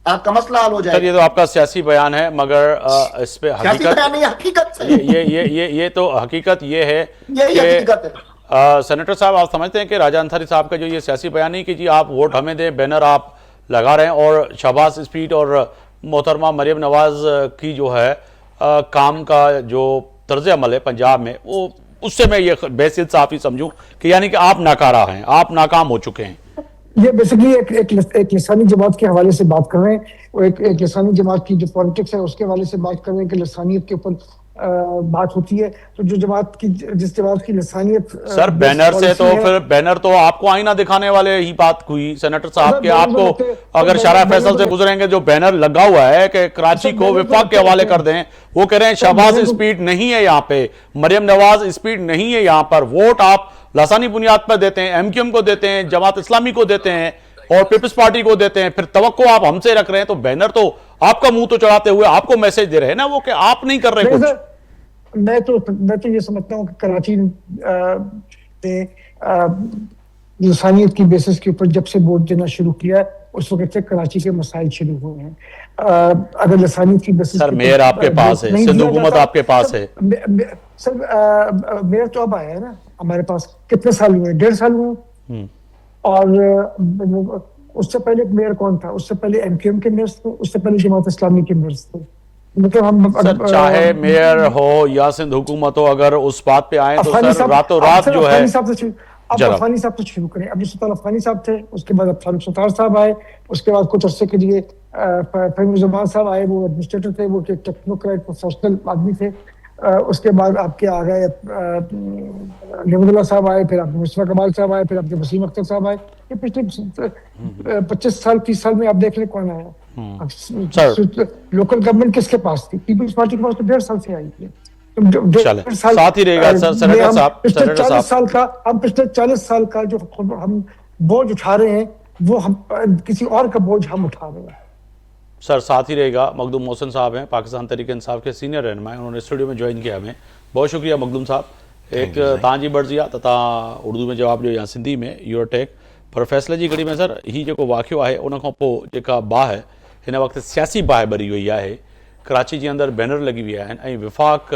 आपका मसला हल हो जाए। ये तो आपका सियासी बयान है, मगर इस पे हकीकत ये तो हकीकत ये है यही हकीकत है। सेनेटर साहब, आप समझते हैं कि राजा अंसारी साहब का जो ये सियासी बयान नहीं कि जी आप वोट हमें दें, बैनर आप लगा रहे हैं और शहबाज स्पीड और मोहतरमा मरियम नवाज की जो है काम का जो तर्ज अमल है पंजाब में, वो उससे मैं ये बेहसियत साफ़ी समझूं कि यानी कि आप नाकारा हैं, आप नाकाम हो चुके हैं। ये बेसिकली एक लिसानी जमात के हवाले से बात कर रहे हैं, और एक लिसानी जमात की जो पॉलिटिक्स है उसके हवाले से बात कर रहे हैं कि लिसानियत के ऊपर बात होती है। तो जिस जमात की लिसानियत सर बैनर से तो फिर बैनर तो आपको आईना दिखाने वाले ही बात हुई सेनेटर साहब के। आपको अगर शारा फैसल से गुजरेंगे, जो बैनर लगा हुआ है कि कराची को विफाक के हवाले कर दें, वो कह रहे हैं शहबाज स्पीड नहीं है यहाँ पे, मरियम नवाज स्पीड नहीं है यहाँ पर, वोट आप लासानी बुनियाद पर देते हैं, एमक्यूएम को देते हैं, जमात इस्लामी को देते हैं और पीपल्स पार्टी को देते हैं, फिर तवक्को आप हमसे रख रहे हैं। तो बैनर तो आपका मुंह तो चढ़ाते हुए आपको मैसेज दे रहे हैं ना वो, कि आप नहीं कर रहे कुछ। मैं तो ये समझता हूँ कि कराची ने इंसानियत की बेसिस के ऊपर जब से वोट देना शुरू किया, उस वक्त से कराची के मसाइल शुरू हुए हैं। अगर लसानियत की बेसिस, सर मेयर आपके पास है, सिंध हुकूमत आपके पास है सर। मेयर तो अब आया है ना हमारे पास, कितने साल हुए? 1.5 साल हुए। और उससे पहले मेयर कौन था? उससे पहले एमक्यूएम के मेयर थे, उससे पहले जमात इस्लामी के मेयर थे। मतलब हम सर चाहे मेयर हो या सिंध हुकूमत हो, अगर उस बात पे आए तो सर रातों रात जो है। अब अफगानी साहब से शुरू करें। अब सुल्तान अफगानी साहब थे, उसके बाद फारूक सत्तार साहब आए, उसके बाद कुछ अरसे के लिए फहीम ज़मान साहब आए, वो एडमिनिस्ट्रेटर थे, वो टेक्नोक्रेट प्रोफेशनल आदमी थे। उसके बाद आपके आ गए नेमतुल्लाह साहब आए, फिर आपके मुस्तफा कमाल साहब आए, फिर आपके वसीम अख्तर साहब आए। ये पिछले 25 साल 30 साल में आप देख लें कौन आया। लोकल गवर्नमेंट किसके पास थी? पीपल्स पार्टी के पास तो 1.5 साल से आई है। चले साथ ही रहेगा सर। सेनेटर साहब, पिछले सेनेटर 40 साहब, साल का हम पिछले 40 साल का जो हम बोझ उठा रहे हैं, वो हम किसी और का बोझ हम उठा रहे हैं। सर साथ ही रहेगा मखदूम मोहसिन साहब हैं, पाकिस्तान तहरीक इंसाफ के सीनियर रहनुमा, उन्होंने स्टूडियो में ज्वाइन किया हमें। बहुत शुक्रिया मखदूम साहब। एक तव्हांजी मर्ज़ी आहे त तव्हां उर्दू में जवाब ॾियो या सिंधी में, योर टेक। पर फ़ैसिले जी घड़ी में सर ही जेको वाक़ियो आहे उन खां पोइ जेका बाहि हिन वक़्तु सियासी बाहि ॿरी वई आहे, कराची जे अंदरि बैनर लॻी विया आहिनि ऐं विफ़ाक़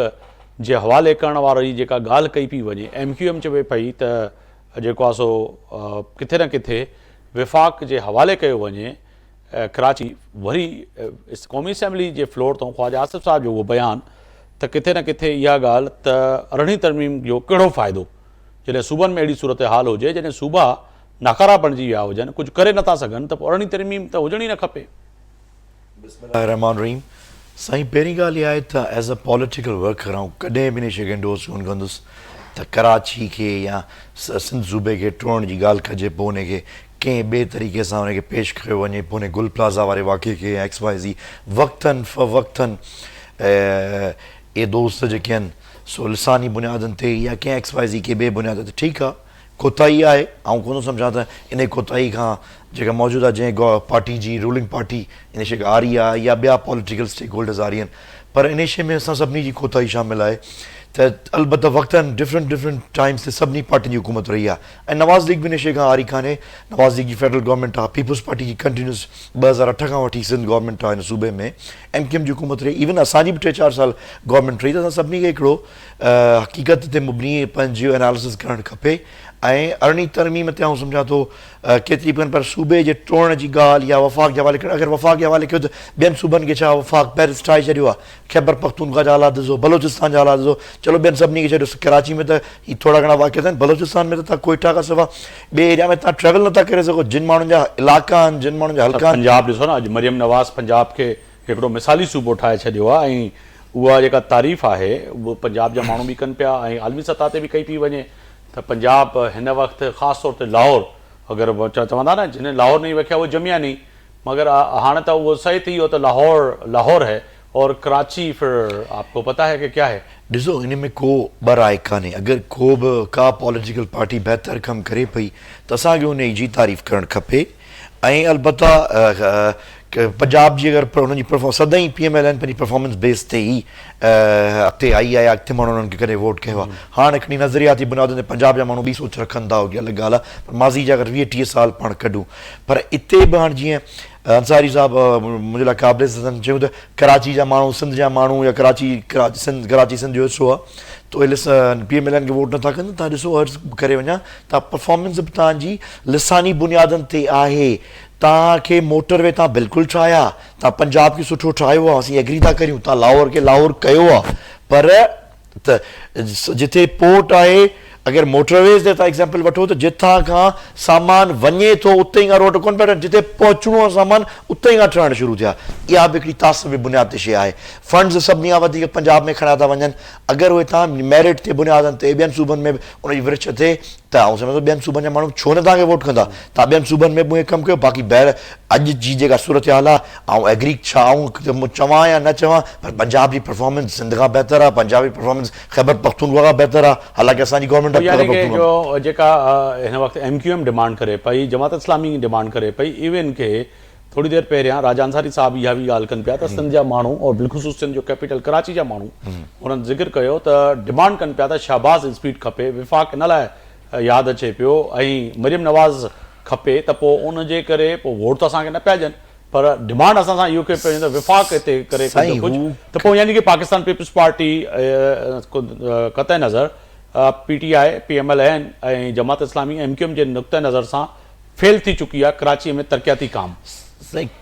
जे हवाले करण वारी जेका ॻाल्हि कई पई वञे, MQM चवे पई त जेको आहे सो किथे न किथे विफ़ाक़ जे हवाले कयो वञे। कराची वरी क़ौमी असैम्बली जे फ्लोर तो ख्वाजा आसिफ साहब जो उहो बयान त किथे न किथे इहा ॻाल्हि त अरिड़हीं तरमीम जो कहिड़ो फ़ाइदो जॾहिं सूबनि में अहिड़ी सूरत हाल हुजे, जॾहिं सूबा नाकारा बणिजी विया हुजनि, कुझु करे नथा सघनि, त पोइ अरिड़हीं तरमीम त हुजणी न खपे। बिस्मिल्लाहिर्रहमानिर्रहीम। साईं, पहिरीं ॻाल्हि इहा आहे त एज़ अ पॉलिटिकल वर्कर आउं कॾहिं बि इन शइ खे एंडोर्स कोन कंदुसि त कराची खे या सिंध सूबे खे टोड़ण जी ॻाल्हि कजे, पोइ उनखे कंहिं ॿिए तरीक़े सां उनखे पेश कयो वञे, पोइ उन गुल प्लाज़ा वारे वाक़े खे XYZ वक़्तनि फ़वक़्तनि इहे दोस्त जेके आहिनि सो लिसानी बुनियादनि ते या कंहिं XYZ के ॿिए बुनियाद ते, ठीकु आहे, कोताही आहे। ऐं कोन सम्झां त इन कोताही खां जेका मौजूदा जंहिं पार्टी जी रूलिंग पार्टी इन शइ आ रही आहे या ॿिया पॉलिटिकल स्टेक होल्डर्स आ रही आहिनि, पर इन शइ में असां सभिनी जी कोताही शामिल आहे त अलबत्ता वक़्तनि डिफरेंट टाइम्स ते सभिनी पार्टियुनि जी हुकूमत रही आहे ऐं नवाज़ लीग बि इन शइ खां आरी कान्हे। नवाज़ लीग जी फेडरल गवर्नमेंट आहे, पीपल्स पार्टी जी कंटिन्यूस 2008 खां वठी सिंध गवर्नमेंट आहे हिन सूबे में, MQM जी हुकूमत रही, इवन असांजी बि 3-4 साल गवर्नमेंट रही। त असां सभिनी खे हिकिड़ो हक़ीक़त ते मुबनी पंहिंजो एनालिसिस करणु खपे ऐं अरिड़हीं तरमीम ते आउं सम्झां थो केतिरी बि, पर सूबे जे टोड़ण जी ॻाल्हि या वफ़ाक़ जे हवाले करणु, अगरि वफ़ाक़ जे हवाले कयो त ॿियनि सूबनि खे छा वफ़ाक़ पहिरियों ठाहे छॾियो आहे। ख़ैबर पख्तूनख्वा जा हालात ॾिसो, बलोचिस्तान जा हालात ॾिसो, चलो ॿियनि सभिनी खे छॾियो। कराची में त ही थोरा घणा वाक़िया आहिनि, बलोचिस्तान में त तव्हां कोयटा खां सवाइ ॿिए एरिया में तव्हां ट्रेवल नथा करे सघो। जिन माण्हुनि जा इलाइक़ा आहिनि, जिन माण्हुनि जा हल्का आहिनि। पंजाब ॾिसो न, अॼु मरियम नवाज़ पंजाब खे हिकिड़ो मिसाली सूबो ठाहे छॾियो आहे ऐं उहा जेका तारीफ़ आहे उहो पंजाब जा माण्हू बि कनि पिया ऐं आलमी सतह ते बि कई पई वञे त पंजाब हिन वक़्तु ख़ासि तौर ते लाहौर, अगरि चवंदा न जिन लाहौर नहीं रखिया वो जमिया नहीं, मगर हाणे त उहो सही थी वियो त लाहौर है और कराची फिर आपको पता है कि क्या है। ॾिसो, हिन में को ॿ राय कान्हे। अगरि को बि का पॉलिटिकल पार्टी बहितर कमु करे पई त असांखे उन जी तारीफ़ करणु खपे ऐं अलबत्ता पंजाब जी अगरि हुनजी सदाईं PMLN पंहिंजी परफॉर्मेंस बेस ते ई अॻिते आई आहे, अॻिते माण्हू उन्हनि खे कॾहिं वोट कयो आहे। हाणे हिकिड़ी नज़रियाती बुनियादुनि ते पंजाब जा माण्हू ॿी सोच रखनि था, अलॻि ॻाल्हि आहे, पर माज़ी जा अगरि 20-30 साल पाण कढूं, पर इते बि हाणे जीअं अंसारी साहब मुंहिंजे लाइ क़ाबिल चयूं त कराची जा माण्हू, सिंध जा माण्हू या कराची सिंध जो हिसो आहे, त उहे PMLN खे वोट नथा कनि। तव्हां ॾिसो, अर्ज़ु करे वञा तव्हां परफॉर्मेंस बि तव्हांजी लिसानी बुनियादनि ते आहे। तव्हांखे मोटरवे तव्हां बिल्कुलु ठाहिया, तव्हां पंजाब खे सुठो ठाहियो आहे, असीं एग्री था करियूं, तव्हां लाहौर खे लाहौर कयो आहे, पर त जिथे पोर्ट आहे, अगरि मोटरवेज़ ते तव्हां एग्ज़ाम्पल वठो त जिथां खां सामान वञे थो उते ई खां रोड कोन पिया ठहनि, जिते पहुचणो आहे सामान उते ई खां ठहणु शुरू थिया। इहा बि हिकिड़ी तासुबी बुनियाद ते शइ आहे। फंड्स सभिनी खां वधीक पंजाब में खणा था वञनि। अगरि उहे तव्हां मेरिट ते बुनियादनि ते ॿियनि सूबनि में बि उनजी विरिछ थिए त आउं सम्झां थो ॿियनि सूबनि जा माण्हू छो न तव्हांखे वोट कंदा। तव्हां ॿियनि सूबनि में बि उहे कमु कयो। बाक़ी ॿाहिरि अॼु जी जेका सूरत हाल आहे, ऐं एग्री छा आऊं चवां या न चवां, पर पंजाब जी परफॉर्मेंस सिंध खां बहितर आहे, पंजाब जी परफॉर्मेंस ख़ैबर पख्तूनख्वा खां बहितर आहे। हालांकि असांजी गवर्नमेंट जेका हिन वक़्तु MQM डिमांड करे पई, जमात इस्लामी डिमांड करे पई, इवन खे थोड़ी देर पहिरियां राजा अंसारी साहब इहा बि ॻाल्हि कनि पिया त सिंध जा माण्हू और बिलख़ुसूस सिंध जो कैपिटल कराची जा माण्हू उन्हनि ज़िक्र कयो त डिमांड कनि पिया त शहबाज़ स्पीड खपे, विफ़ाक़ इन लाइ यादि अचे पियो ऐं मरियम नवाज़ खपे, त पोइ उनजे करे पोइ वोट त असांखे न पिया ॾियनि, पर डिमांड असां सां इहो कयो पियो त विफ़ाक़ हिते करे कुझु, त पोइ यानी कि पाकिस्तान पीपल्स पार्टी क़तई नज़र PTI, PMLN ऐं जमात इस्लामी MQM जे नुक़्ते नज़र सां फेल थी चुकी आहे कराचीअ में तरक़ियाती काम।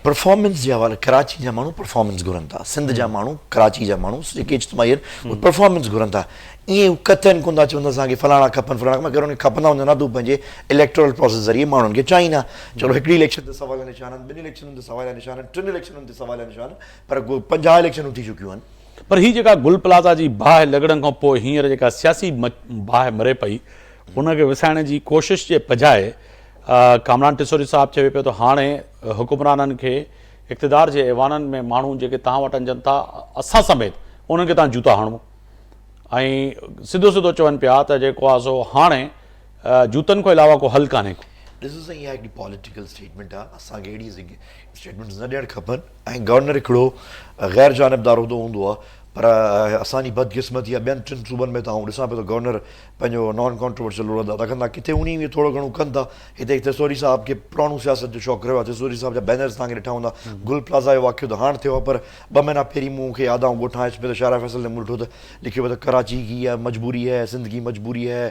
परफॉर्मेंस जे हवाले कराची जा माण्हू परफॉर्मेंस घुरनि था, सिंध जा माण्हू, कराची जा माण्हू जेके इज्तिमाही आहिनि परफॉर्मेंस घुरनि था। ईअं कथनि कोन था चवनि असांखे फलाणा खपनि, फलाणा अगरि उनखे खपंदा हूंदा न, तूं पंहिंजे इलेक्टोरल प्रोसेस ज़रिए माण्हुनि खे चाहींदा। चलो हिकिड़ी इलेक्शन ते सवाल निशान आहिनि, ॿिनि इलेक्शननि ते सवाल निशान आहिनि, 3 इलेक्शननि ते सवाल निशान, पर 50 इलेक्शनूं थी चुकियूं आहिनि। पर ही जेका गुल प्लाज़ा जी बाहि लॻण खां पोइ हींअर जेका सियासी बाहि मरे पई उनखे विसाइण जी कोशिश जे बजाए कामरान टिसोरी साहब चवे पियो त हाणे हुकुमराननि खे इक़्तिदार जे ऐवाननि में माण्हू जेके तव्हां वटि अचनि था असां समेत उन्हनि खे तव्हां जूता हणो ऐं सिधो सिधो चवनि पिया त जेको आहे सो हाणे जूतनि खां अलावा को हल कान्हे को। ॾिसो साईं इहा हिकिड़ी पॉलिटिकल स्टेटमेंट आहे, असांखे अहिड़ी स्टेटमेंट्स न ॾियणु खपनि ऐं गवर्नर हिकिड़ो ग़ैर जानबदार उहिदो हूंदो आहे पर असांजी बदकिस्मती आहे ॿियनि टिनि सूबनि में त आऊं ॾिसां पियो त गवर्नर पंहिंजो नॉन कॉन्ट्रोवर्शियल रखंदा किथे उन में थोरो घणो कनि था। हिते तिसोरी साहब खे पुराणो सियासत जो शौक़ु रहियो आहे, तिसोरी साहब जा बैनर्स तव्हांखे ॾिठा हूंदा। गुल प्लाज़ा जो वाक़ियो त हाणे थियो आहे पर 2 महीना पहिरीं मूंखे यादि आहे ॻोठां अचे पियो त शारा फैसल ने मूं ॾिठो त लिखियो पियो त कराची की मजबूरी है, ज़िंदगी मजबूरी है,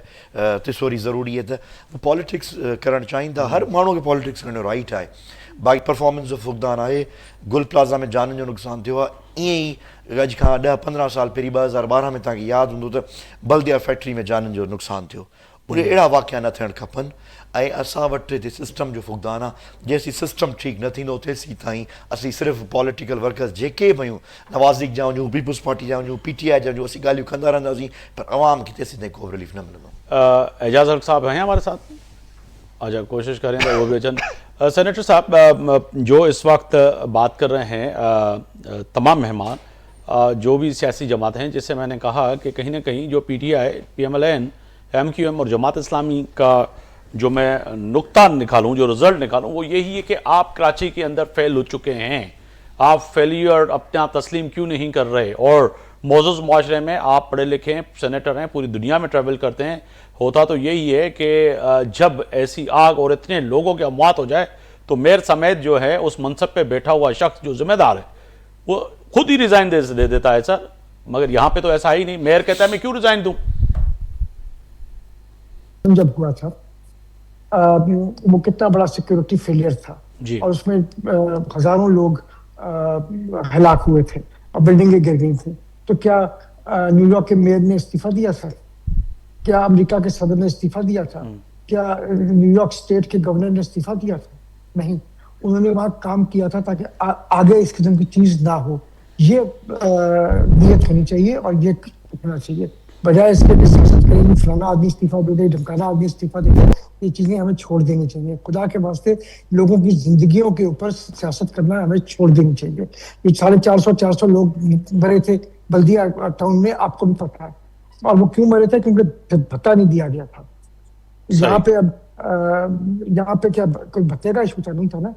तिसोरी ज़रूरी है। त पॉलिटिक्स करणु चाहिनि था, हर माण्हू खे पॉलिटिक्स करण जो राइट आहे। बाक़ी परफॉर्मेंस जो फुक़दान आहे, गुल प्लाज़ा में जाननि जो नुक़सानु थियो आहे। ईअं ई अॼु खां 10-15 साल पहिरीं 2012 में तव्हांखे यादि हूंदो त बल्दिया फैक्ट्री में जाननि जो नुक़सानु थियो। उहे अहिड़ा वाक़िया न थियणु खपनि ऐं असां वटि हिते सिस्टम जो फुक़दान आहे। जेसीं सिस्टम ठीकु न थींदो तेसीं ताईं असीं सिर्फ़ु पॉलिटिकल वर्कर्स जेके बि आहियूं, नवाज़ लीग जा हुजूं, पीपुल्स पार्टी जा हुजूं, PTI जा हुजूं, असीं ॻाल्हियूं कंदा रहंदासीं पर अवाम खे तेसीं ताईं को रिलीफ न मिलंदो। एजाज हक साहब हैं हमारे साथ, अच्छा कोशिश करें तो वो भी अचन। सेनेटर साहब जो इस वक्त बात कर रहे हैं तमाम मेहमान जो भी सियासी जमात हैं, जिससे मैंने कहा कि कहीं ना कहीं जो PTI, PMLN, MQM और जमात इस्लामी का जो मैं नुक्ता निकालूं, जो रिजल्ट निकालूं, वो यही है कि आप कराची के अंदर फेल हो चुके हैं। आप फेलियर अपना तस्लीम क्यों नहीं कर रहे? और मौजूद माशरे में आप पढ़े लिखे हैं, सेनेटर हैं, पूरी दुनिया में ट्रैवल करते हैं। होता तो यही है कि जब ऐसी आग और इतने लोगों की अमवात हो जाए तो मेयर समेत जो है उस मनसब पे बैठा हुआ शख्स जो जिम्मेदार है वो खुद ही रिजाइन दे देता है सर। मगर यहाँ पे तो ऐसा ही नहीं, मेयर कहता है मैं क्यों रिजाइन दूं। जब हुआ था वो कितना बड़ा सिक्योरिटी फेलियर था जी। और उसमें हजारों लोग हलाक हुए थे और बिल्डिंगें गिर गई थी। तो क्या न्यूयॉर्क के मेयर ने इस्तीफा दिया था? क्या अमेरिका के सदर ने इस्तीफा दिया था? क्या न्यूयॉर्क स्टेट के गवर्नर ने इस्तीफा दिया था? नहीं, उन्होंने वहां काम किया था ताकि आगे इस किस्म की चीज ना हो। ये नियत होनी चाहिए और ये होना चाहिए, बजाय इसके सियासत करेंगे फलाना आदमी इस्तीफा दे दे, ढमकाना आदमी इस्तीफा दे दे। ये चीजें हमें छोड़ देनी चाहिए। खुदा के वास्ते लोगों की जिंदगियों के ऊपर सियासत करना हमें छोड़ देनी चाहिए। ये 450 लोग मरे थे बल्दिया टाउन में, आपको भी पता है। और वो क्यों मरे थे? क्योंकि भत्ता नहीं दिया गया था। यहाँ पे अब यहाँ पे क्या कोई भत्ते का इशू था? नहीं था ना।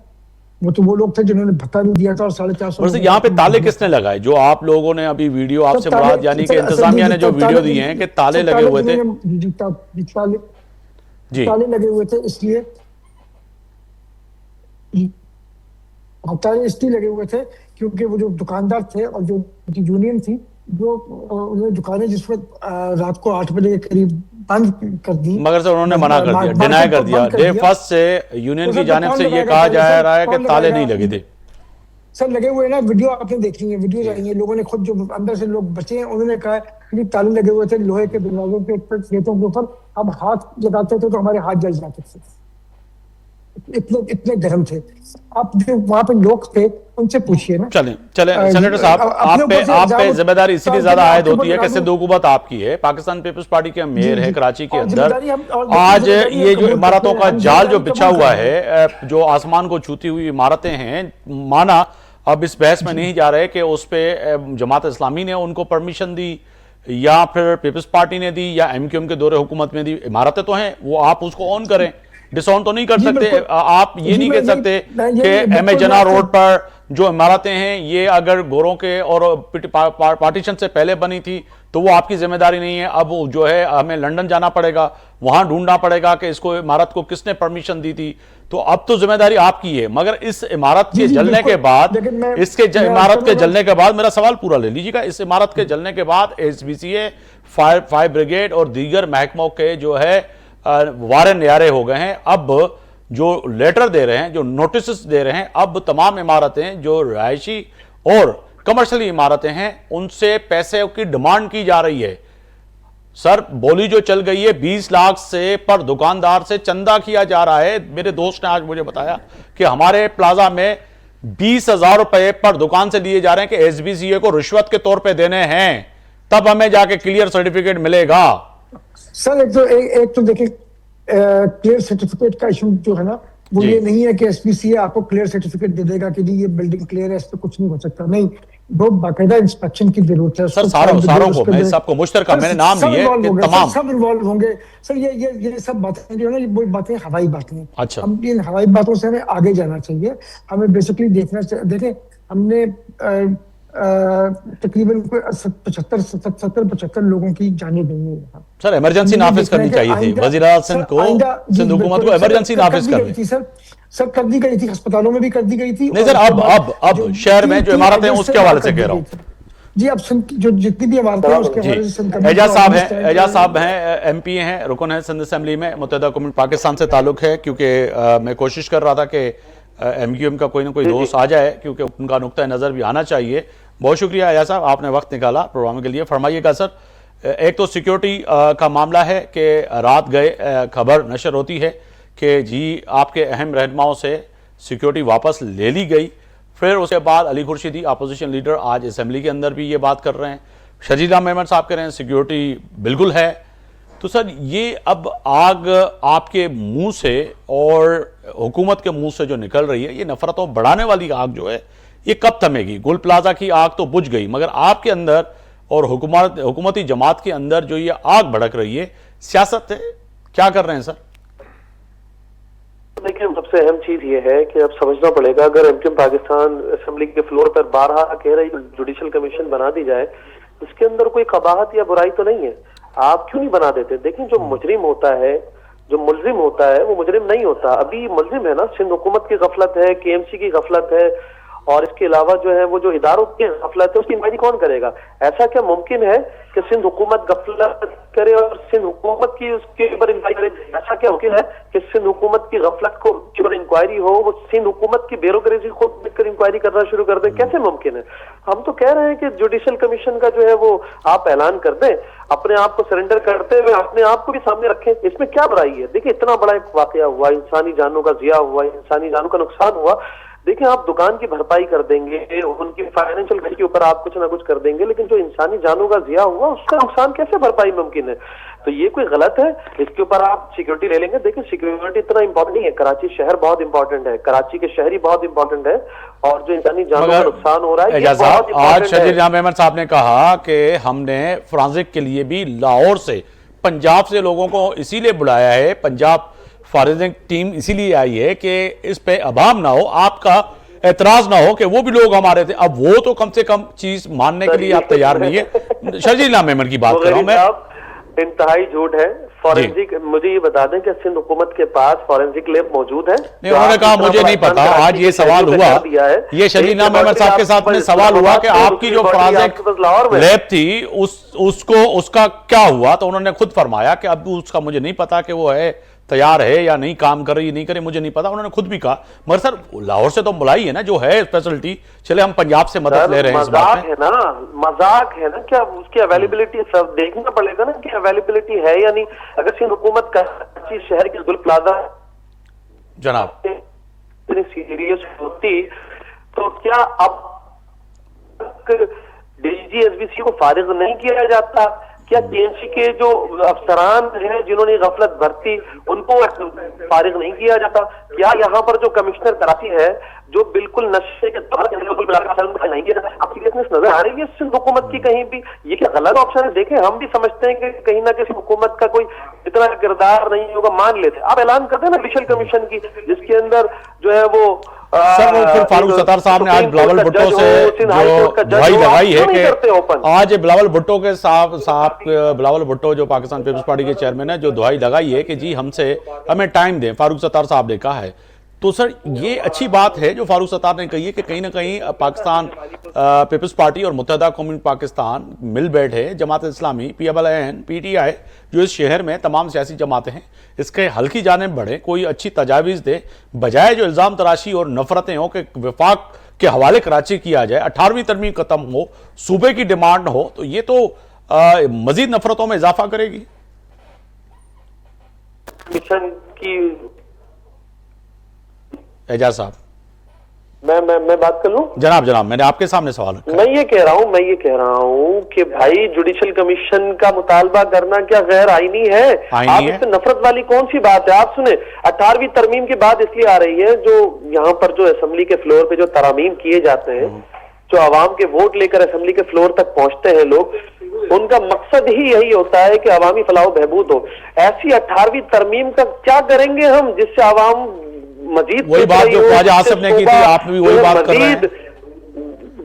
वो लोग थे जिन्होंने भत्ता नहीं दिया था और 450 यहाँ पे ताले किसने लगाए? जो आप लोगों ने अभी वीडियो आपसे मुराद यानी कि इंतजामिया ने जो वीडियो दिए हैं कि ताले लगे हुए थे। जी, ताले लगे हुए थे इसलिए ताले इसलिए लगे हुए थे क्योंकि वो जो दुकानदार थे और जो यूनियन थी, जो उन्होंने दुकानें जिसमें रात को 8 बजे के करीब बंद कर दी। मगर सर उन्होंने मना कर दिया, डिनाई कर दिया। डे फर्स्ट से यूनियन की जानिब से ये कहा जा रहा है कि ताले नहीं लगे थे। सर लगे हुए ना, वीडियो आपने देखी है, वीडियो आई है, लोगों ने खुद जो अंदर से लोग बचे हैं उन्होंने कहा कि ताले लगे हुए थे लोहे के दरवाजों के ऊपर, गेटों के ऊपर। हम हाथ लगाते थे तो हमारे हाथ जल जाते थे, इतने गर्म थे। आप जो वहां पे लोग थे उनसे पूछिए ना। चलें सेनेटर साहब, आप पे जिम्मेदारी इसीलिए ज्यादा आयद होती है कि सिंध हुकूमत आपकी है, पाकिस्तान पीपल्स पार्टी के मेयर है कराची के अंदर। आज ये जो इमारतों का जाल जो बिछा हुआ है, जो आसमान को छूती हुई इमारतें हैं, माना अब इस बहस में नहीं जा रहे कि उस पे जमात इस्लामी ने उनको परमिशन दी या फिर पीपल्स पार्टी ने दी या MQM के दौरे हुकूमत में दी। इमारतें तो हैं, वो आप उसको ऑन करें, डिसऑन तो नहीं कर सकते। आप ये नहीं कह सकते कि MA जना रोड पर जो इमारतें हैं ये अगर गोरों के और पार्टीशन से पहले बनी थी तो वो आपकी जिम्मेदारी नहीं है। अब जो है हमें लंदन जाना पड़ेगा, वहां ढूंढना पड़ेगा कि इसको इमारत को किसने परमिशन दी थी। तो अब तो जिम्मेदारी आपकी है। मगर इस इमारत के जलने के बाद, इसके इमारत के जलने के बाद, मेरा सवाल पूरा ले लीजिएगा, इस इमारत के जलने के बाद SBCA, फायर ब्रिगेड और दीगर महकमों के जो है वारे न्यारे हो गए हैं। अब जो लेटर दे रहे हैं, जो नोटिस दे रहे हैं, अब तमाम इमारतें जो रिहायशी और कमर्शियली इमारतें हैं उनसे पैसे की डिमांड की जा रही है। सर बोली जो चल गई है 20 लाख से पर दुकानदार से चंदा किया जा रहा है। मेरे दोस्त ने आज मुझे बताया कि हमारे प्लाजा में 20,000 रुपए पर दुकान से लिए जा रहे हैं कि एसबीसीए को रिश्वत के तौर पे देने हैं, तब हमें जाके क्लियर सर्टिफिकेट मिलेगा। सर एक तो देखिए, क्लियर सर्टिफिकेट का इशू जो है ना, वो जी। ये नहीं है कि एसपीसीए आपको क्लियर सर्टिफिकेट दे देगा कि जी ये बिल्डिंग क्लियर है, इस पे कुछ नहीं हो सकता। नहीं, वो बाकायदा इंस्पेक्शन की जरूरत है। सर सारों को, मैं सबको मुश्तरका, मैंने नाम लिए कि तमाम सब इन्वॉल्व होंगे सर। ये सब बातें जो है ना, ये वो बातें हवाई बातें हैं। अच्छा। हम इन हवाई बातों से हमें आगे जाना चाहिए। हमें बेसिकली देखना चाहिए। देखें, हमने तकरीबन 75 लोगों की जानें गई है यहाँ। सर इमरजेंसी नाफिज करनी चाहिए थी, वजीर आज़म सिंध को, सिंध हुकूमत को इमरजेंसी नाफिज करनी थी सर। सब कर दी गई थी, अस्पतालों में भी कर दी गई थी। नहीं सर, अब शहर में जो इमारतें हैं उसके हवाले से कह रहा हूँ जी। अब जो जितनी भी इमारतें हैं उसके हवाले से एजाज साहब हैं, एमपी हैं, रुकन है सिंध असेंबली में, मुत्तहिदा कौमी पाकिस्तान से ताल्लुक है। क्योंकि मैं कोशिश कर रहा था कि एमक्यूएम का कोई ना कोई दोस्त आ जाए, क्योंकि उनका नुक्ता नज़र भी आना चाहिए। बहुत शुक्रिया एजाज साहब, आपने वक्त निकाला प्रोग्राम के लिए। फरमाइएगा सर। एक तो सिक्योरिटी का मामला है कि रात गए खबर नशर होती है कि जी आपके अहम रहनुमाओं से सिक्योरिटी वापस ले ली गई। फिर उसके बाद अली खुर्शीदी अपोजिशन लीडर आज असेंबली के अंदर भी ये बात कर रहे हैं, शजीला मेमन साहब कह रहे हैं सिक्योरिटी बिल्कुल है। तो सर ये अब आग आपके मुंह से और हुकूमत के मुंह से जो निकल रही है, ये नफरतों बढ़ाने वाली आग जो है, ये कब थमेगी? गुल प्लाजा की आग तो बुझ गई, मगर आपके अंदर और हुकूमती जमात के अंदर जो ये आग भड़क रही है, सियासत है, क्या कर रहे हैं सर? देखिए, सबसे अहम चीज ये है कि अब समझना पड़ेगा, अगर एमक्यूएम पाकिस्तान असेंबली के फ्लोर पर बारहा कह रही जुडिशल कमीशन बना दी जाए, इसके अंदर कोई कबाहत या बुराई तो नहीं है। आप क्यों नहीं बना देते? देखिए, जो मुजरिम होता है, जो मुलजिम होता है, वो मुजरिम नहीं होता। अभी मुलजिम है ना, सिंध हुकूमत की गफलत है, केएमसी की गफलत है, और इसके अलावा जो है वो जो इदारों की गफलत है, उसकी इंक्वायरी कौन करेगा? ऐसा क्या मुमकिन है कि सिंध हुकूमत गफलत करे और सिंध हुकूमत की उसके ऊपर इंक्वायरी करे? ऐसा क्या मुमकिन है कि सिंध हुकूमत की गफलत को के ऊपर इंक्वायरी हो, वो सिंध हुकूमत की ब्यूरोक्रेसी खुद मिलकर इंक्वायरी करना शुरू कर दे? कैसे मुमकिन है? हम तो कह रहे हैं कि जुडिशल कमीशन का जो है वो आप ऐलान कर दें, अपने आप को सरेंडर करते हुए अपने आप को भी सामने रखें। इसमें क्या बुराई है? देखिए, इतना बड़ा एक वाकया हुआ, इंसानी जानों का जिया हुआ, इंसानी जानों का नुकसान हुआ। देखिए, आप दुकान की भरपाई कर देंगे, उनकी फाइनेंशियल घटी के ऊपर आप कुछ ना कुछ कर देंगे, लेकिन जो इंसानी जानों का जिया हुआ उसका नुकसान कैसे भरपाई मुमकिन है? तो ये कोई गलत है? इसके ऊपर आप सिक्योरिटी ले लेंगे। देखिए, सिक्योरिटी इतना इंपॉर्टेंट नहीं है, कराची शहर बहुत इंपॉर्टेंट है, कराची के शहरी बहुत इंपॉर्टेंट है, और जो इंसानी जानों का नुकसान हो रहा है, ये बहुत आज शजीला मेमन साहब ने कहा कि हमने फोरेंसिक के लिए भी लाहौर से, पंजाब से लोगों को इसीलिए बुलाया है, पंजाब फॉरेंसिक टीम इसीलिए आई है कि इस पे अभाव ना हो, आपका एतराज ना हो कि वो भी लोग हमारे थे। अब वो तो कम से कम चीज मानने के लिए आप तैयार नहीं है। शजीला मेमन की बात कर रहा हूं मैं। इंतहाई झूठ है। फॉरेंसिक, मुझे ये बता दें कि सिंध हुकूमत के पास फॉरेंसिक लैब मौजूद है? नहीं, उन्होंने कहा मुझे नहीं पता। आज ये सवाल हुआ, ये शजीला मेमन साहब के साथ में सवाल हुआ कि आपकी जो फॉरेंसिक लैब थी उसका क्या हुआ, तो उन्होंने खुद फरमाया कि अब उसका मुझे नहीं पता कि वो है तैयार है या नहीं, काम कर रही नहीं करे, मुझे नहीं पता। उन्होंने खुद भी कहा। मगर सर लाहौर से तो बुलाई है ना, जो है फैसिलिटी। चले हम पंजाब से मदद ले रहे हैं, मजाक है ना, मजाक है ना। क्या उसकी अवेलेबिलिटी सब देखना पड़ेगा ना कि अवेलेबिलिटी है या नहीं। अगर सिंध हुकूमत कराची शहर के गुल प्लाजा जनाब इतनी सीरियस होती तो क्या अब डीजी एसबीसी को फारिग नहीं किया जाता? क्या केएमसी के जो अफसरान हैं जिन्होंने गफलत बरती उनको फारिग नहीं किया जाता? क्या यहाँ पर जो कमिश्नर कराची है जो बिल्कुल नशे के दौर के अंदर नहीं किया जाता? आपकी सीरियसनेस नजर आ रही है सिंध हुकूमत की कहीं भी? ये क्या गलत ऑप्शन है? देखें, हम भी समझते हैं कि कहीं ना कहीं हुकूमत का कोई इतना किरदार नहीं होगा, मान लेते। आप ऐलान कर दें ना जुडिशल कमीशन की, जिसके अंदर जो है वो सर वो फिर फारूक सत्तार साहब ने आज बिलावल भुट्टो से जो दुहाई लगाई है कि आज बिलावल भुट्टो के साहब बिलावल भुट्टो जो पाकिस्तान पीपल्स पार्टी के चेयरमैन है, जो दुहाई लगाई है कि जी हमें टाइम दें, फारूक सत्तार साहब ने कहा है। तो सर ये अच्छी बात है जो फारूक सत्तार ने कही है कि कहीं ना कहीं पाकिस्तान पीपल्स पार्टी और मुत्तहिदा कौमी पाकिस्तान मिल बैठे, जमात इस्लामी, PFLN, PTI जो इस शहर में तमाम सियासी जमातें हैं, इसके हल की जानिब बढ़े, कोई अच्छी तजावीज़ दे, बजाय जो इल्ज़ाम तराशी और नफरतें हो कि वफाक के हवाले कराची किया जाए, 18वीं तरमीम खत्म हो, सूबे की डिमांड हो, तो ये तो मजीद नफरतों में इजाफा करेगी। मिशन की एजाज साहब मैं बात कर लूं? जनाब जनाब, मैंने आपके सामने सवाल रखा। मैं ये कह रहा हूँ कि भाई जुडिशल कमीशन का मुतालबा करना क्या गैर आईनी है? आईनी आप है। इससे नफरत वाली कौन सी बात है? आप सुने, 18वीं तरमीम की बात इसलिए आ रही है, जो यहाँ पर जो असेंबली के फ्लोर पे जो तरामीम किए जाते हैं, जो आवाम के वोट लेकर असेंबली के फ्लोर तक पहुंचते हैं लोग, उनका मकसद ही यही होता है कि अवामी फलाह बहबूद हो। ऐसी 18वीं तरमीम का क्या करेंगे हम जिससे आवाम मजीद वही बात जो ख्वाजा आसिफ ने की थी, आप भी वही बात कर रहे हैं।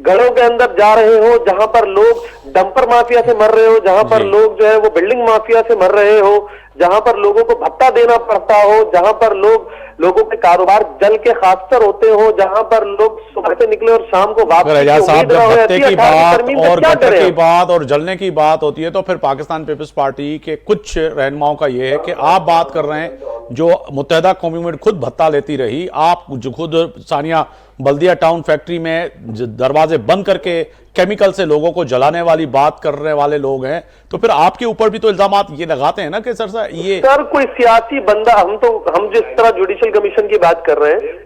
घरों के अंदर जा रहे हो, जहां पर लोग डंपर माफिया से मर रहे हो, जहां पर लोग जो है वो बिल्डिंग माफिया से मर रहे हो, जहां पर लोगों को भत्ता देना पड़ता हो, जहां पर लोगों के कारोबार जल के खासतर होते हो, जहां पर लोग सुबह से निकले और शाम को वापस अगर एजाज साहब जब भत्ते की बात और गटर की बात और जलने की बात होती है, तो फिर पाकिस्तान पीपल्स पार्टी के कुछ रहनुमाओं का यह है कि आप बात कर रहे हैं जो मुत्तहदा कौम में खुद भत्ता लेती रही, आप जो खुद सानिया बल्दिया टाउन फैक्ट्री में दरवाजे बंद करके केमिकल से लोगों को जलाने वाली बात करने वाले लोग हैं, तो फिर आपके ऊपर भी तो इल्जामात ये लगाते हैं ना कि सर कोई सियासी बंदा, हम जिस तरह जुडिशल कमीशन की बात कर रहे हैं,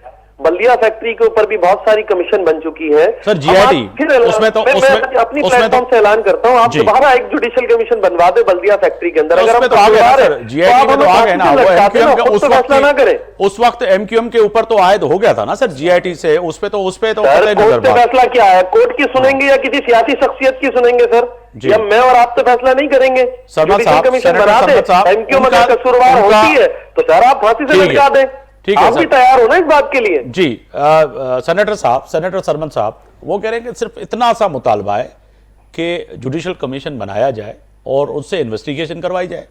बल्दिया फैक्ट्री के ऊपर भी बहुत सारी कमीशन बन चुकी है सर। जीआईटी उसमें तो अपनी प्लेटफॉर्म से ऐलान करता हूं, आप दोबारा एक जुडिशल कमीशन बनवा दे बल्दिया फैक्ट्री के अंदर। अगर उसमें तो आ गया सर, जीआईटी में तो आ गया ना, वो एमक्यूएम का उस वक्त एमक्यूएम के ऊपर तो आयद हो गया था ना सर जीआईटी से, उस पे तो फैसला क्या है? कोर्ट की सुनेंगे या किसी सियासी शख्सियत की सुनेंगे सर? या मैं और आप तो फैसला नहीं करेंगे? जुडिशल कमीशन बना दे, एमक्यूएम अगर कसूरवार होती है तो सर आप फांसी से लटका दें। ठीक है, आप भी तैयार हो ना इस बात के लिए? जी सेनेटर सरमन साहब वो कह रहे हैं कि सिर्फ इतना सा मुतालबा है कि जुडिशल कमीशन बनाया जाए और उससे इन्वेस्टिगेशन करवाई जाए।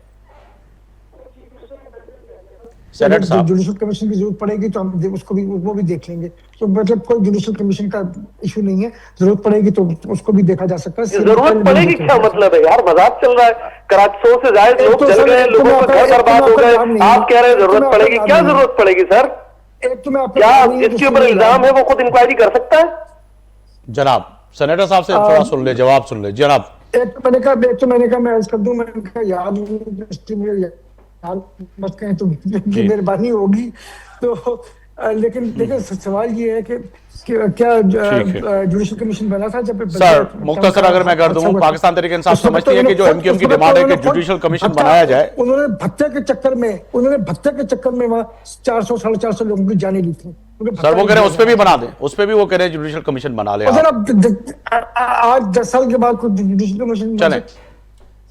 सेनेटर साहब, जुडिशल कमीशन की जरूरत पड़ेगी तो हम उसको भी वो भी देख लेंगे, तो मतलब कोई जुडिशल कमीशन का इशू नहीं है, जरूरत पड़ेगी तो उसको भी देखा जा सकता है। जरूरत पड़ेगी क्या मतलब है यार? मजाक चल रहा है। कराची 100 से ज्यादा लोग जल गए, लोगों का घर बर्बाद हो गए, आप कह रहे हैं जरूरत पड़ेगी? क्या जरूरत पड़ेगी सर? एक तो मैं क्या जिसके ऊपर इल्जाम है वो खुद इंक्वायरी कर सकता है? जनाब सेनेटर साहब से थोड़ा सुन ले, जवाब सुन ले जनाब। एक तो मैंने कहा मैं अर्ज कर दूं, मैंने कहा यार मत कहें तो मेहरबानी होगी। तो लेकिन सवाल ये है कि क्या जुडिशल कमीशन बना था जब सर मुख्तसर अगर मैं कर दूं, पाकिस्तान तहरीक इंसाफ समझती है कि जो एमक्यूएम की डिमांड है कि जुडिशल कमीशन बनाया जाए, उन्होंने भत्ते के चक्कर में वहां 400-450 लोगों की जानें ली थी। सर वो कह रहे हैं उस पर भी बना दें, उस पर भी वो कह रहे हैं जुडिशल कमीशन बना ले। सर अब आज 10 साल के बाद जुडिशल कमीशन चले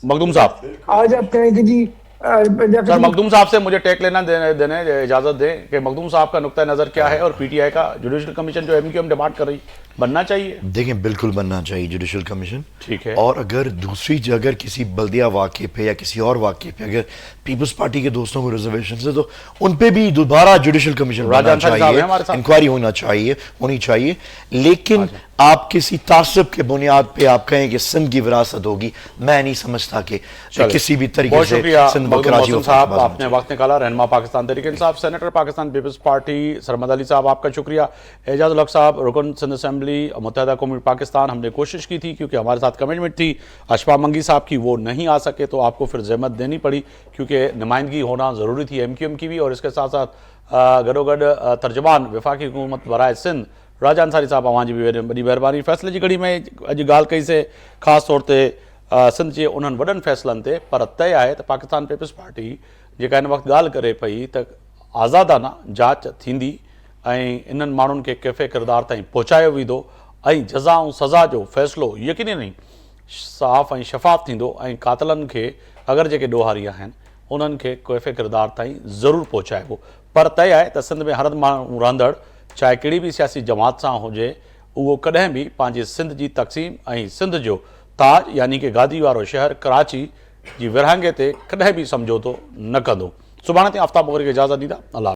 मखदूम साहब, आज आप कहेंगे जी सर मखदूम साहब से मुझे टेक लेना देने इजाजत दें कि मखदूम साहब का नुक्ता नजर क्या है और पीटीआई का जुडिशल कमीशन जो एमक्यूएम डिमांड कर रही बनना चाहिए। देखें बिल्कुल बनना चाहिए जुडिशल कमीशन, ठीक है। और अगर दूसरी जगह किसी बल्दिया वाक़े पे या किसी और वाक़े पे अगर पीपल्स पार्टी के दोस्तों को रिजर्वेशन है तो उन पे भी दोबारा जुडिशल कमीशन बनना चाहिए, इंक्वायरी होनी चाहिए। लेकिन आप किसी तासब के बुनियाद पे आप कहें कि सिंध की विरासत होगी, मैं नहीं समझता कि किसी भी तरीके से सिंध मखदूम साहब आपने वक्त निकाला। रहनुमा Pakistan Tehreek Insaf, senator Pakistan peoples Party Sarmad Ali Sahab आपका शुक्रिया। एजाज उल हक साहब रुकन सिंध असेंबली मुत्तहदा कौम पाकिस्तान, हमने कोशिश की थी क्योंकि हमारे साथ कमिटमेंट थी अशफा मंगी साहब की, वो नहीं आ सके तो आपको फिर जहमत देनी पड़ी क्योंकि नुमाइंदगी होना ज़रूरी थी एमक्यूएम की भी, और इसके साथ साथ गडोगड तर्जमान वफाकी हुकूमत बराए सिंध राजा अंसारी साहब अवां जी भी बड़ी महिरबानी। फैसले की घड़ी में अॼु ॻाल्हि कई से ख़ासि तौर ते सिंध जे उन्हनि वॾनि फ़ैसलनि ते, पर तय आहे त पाकिस्तान पीपल्स पार्टी जेका हिन वक़्तु ॻाल्हि करे पई त आज़ादाना जांच थींदी ऐं इन्हनि माण्हुनि खे कैफ़े किरदार ताईं पहुचायो वेंदो ऐं जज़ा ऐं सज़ा जो फ़ैसिलो यकीनी साफ़ ऐं शफ़ाफ़ थींदो ऐं कातिलनि खे अगरि जेके ॾोहारी आहिनि उन्हनि खे कैफ़े किरदार ताईं ज़रूरु पहुचाइबो। पर तय आहे त सिंध में हर माण्हू रहंदड़ चाहे कहिड़ी बि सियासी जमात सां हुजे, उहो कॾहिं बि पंहिंजे सिंध जी तक़सीम ऐं सिंध जो ताज यानी कि गादी वारो शहर कराची जी विरहांगे ते कॾहिं बि समझोतो न कंदो। सुभाणे ते आफ्ताब वग़ैरह खे इजाज़त ॾींदा। अल्लाह।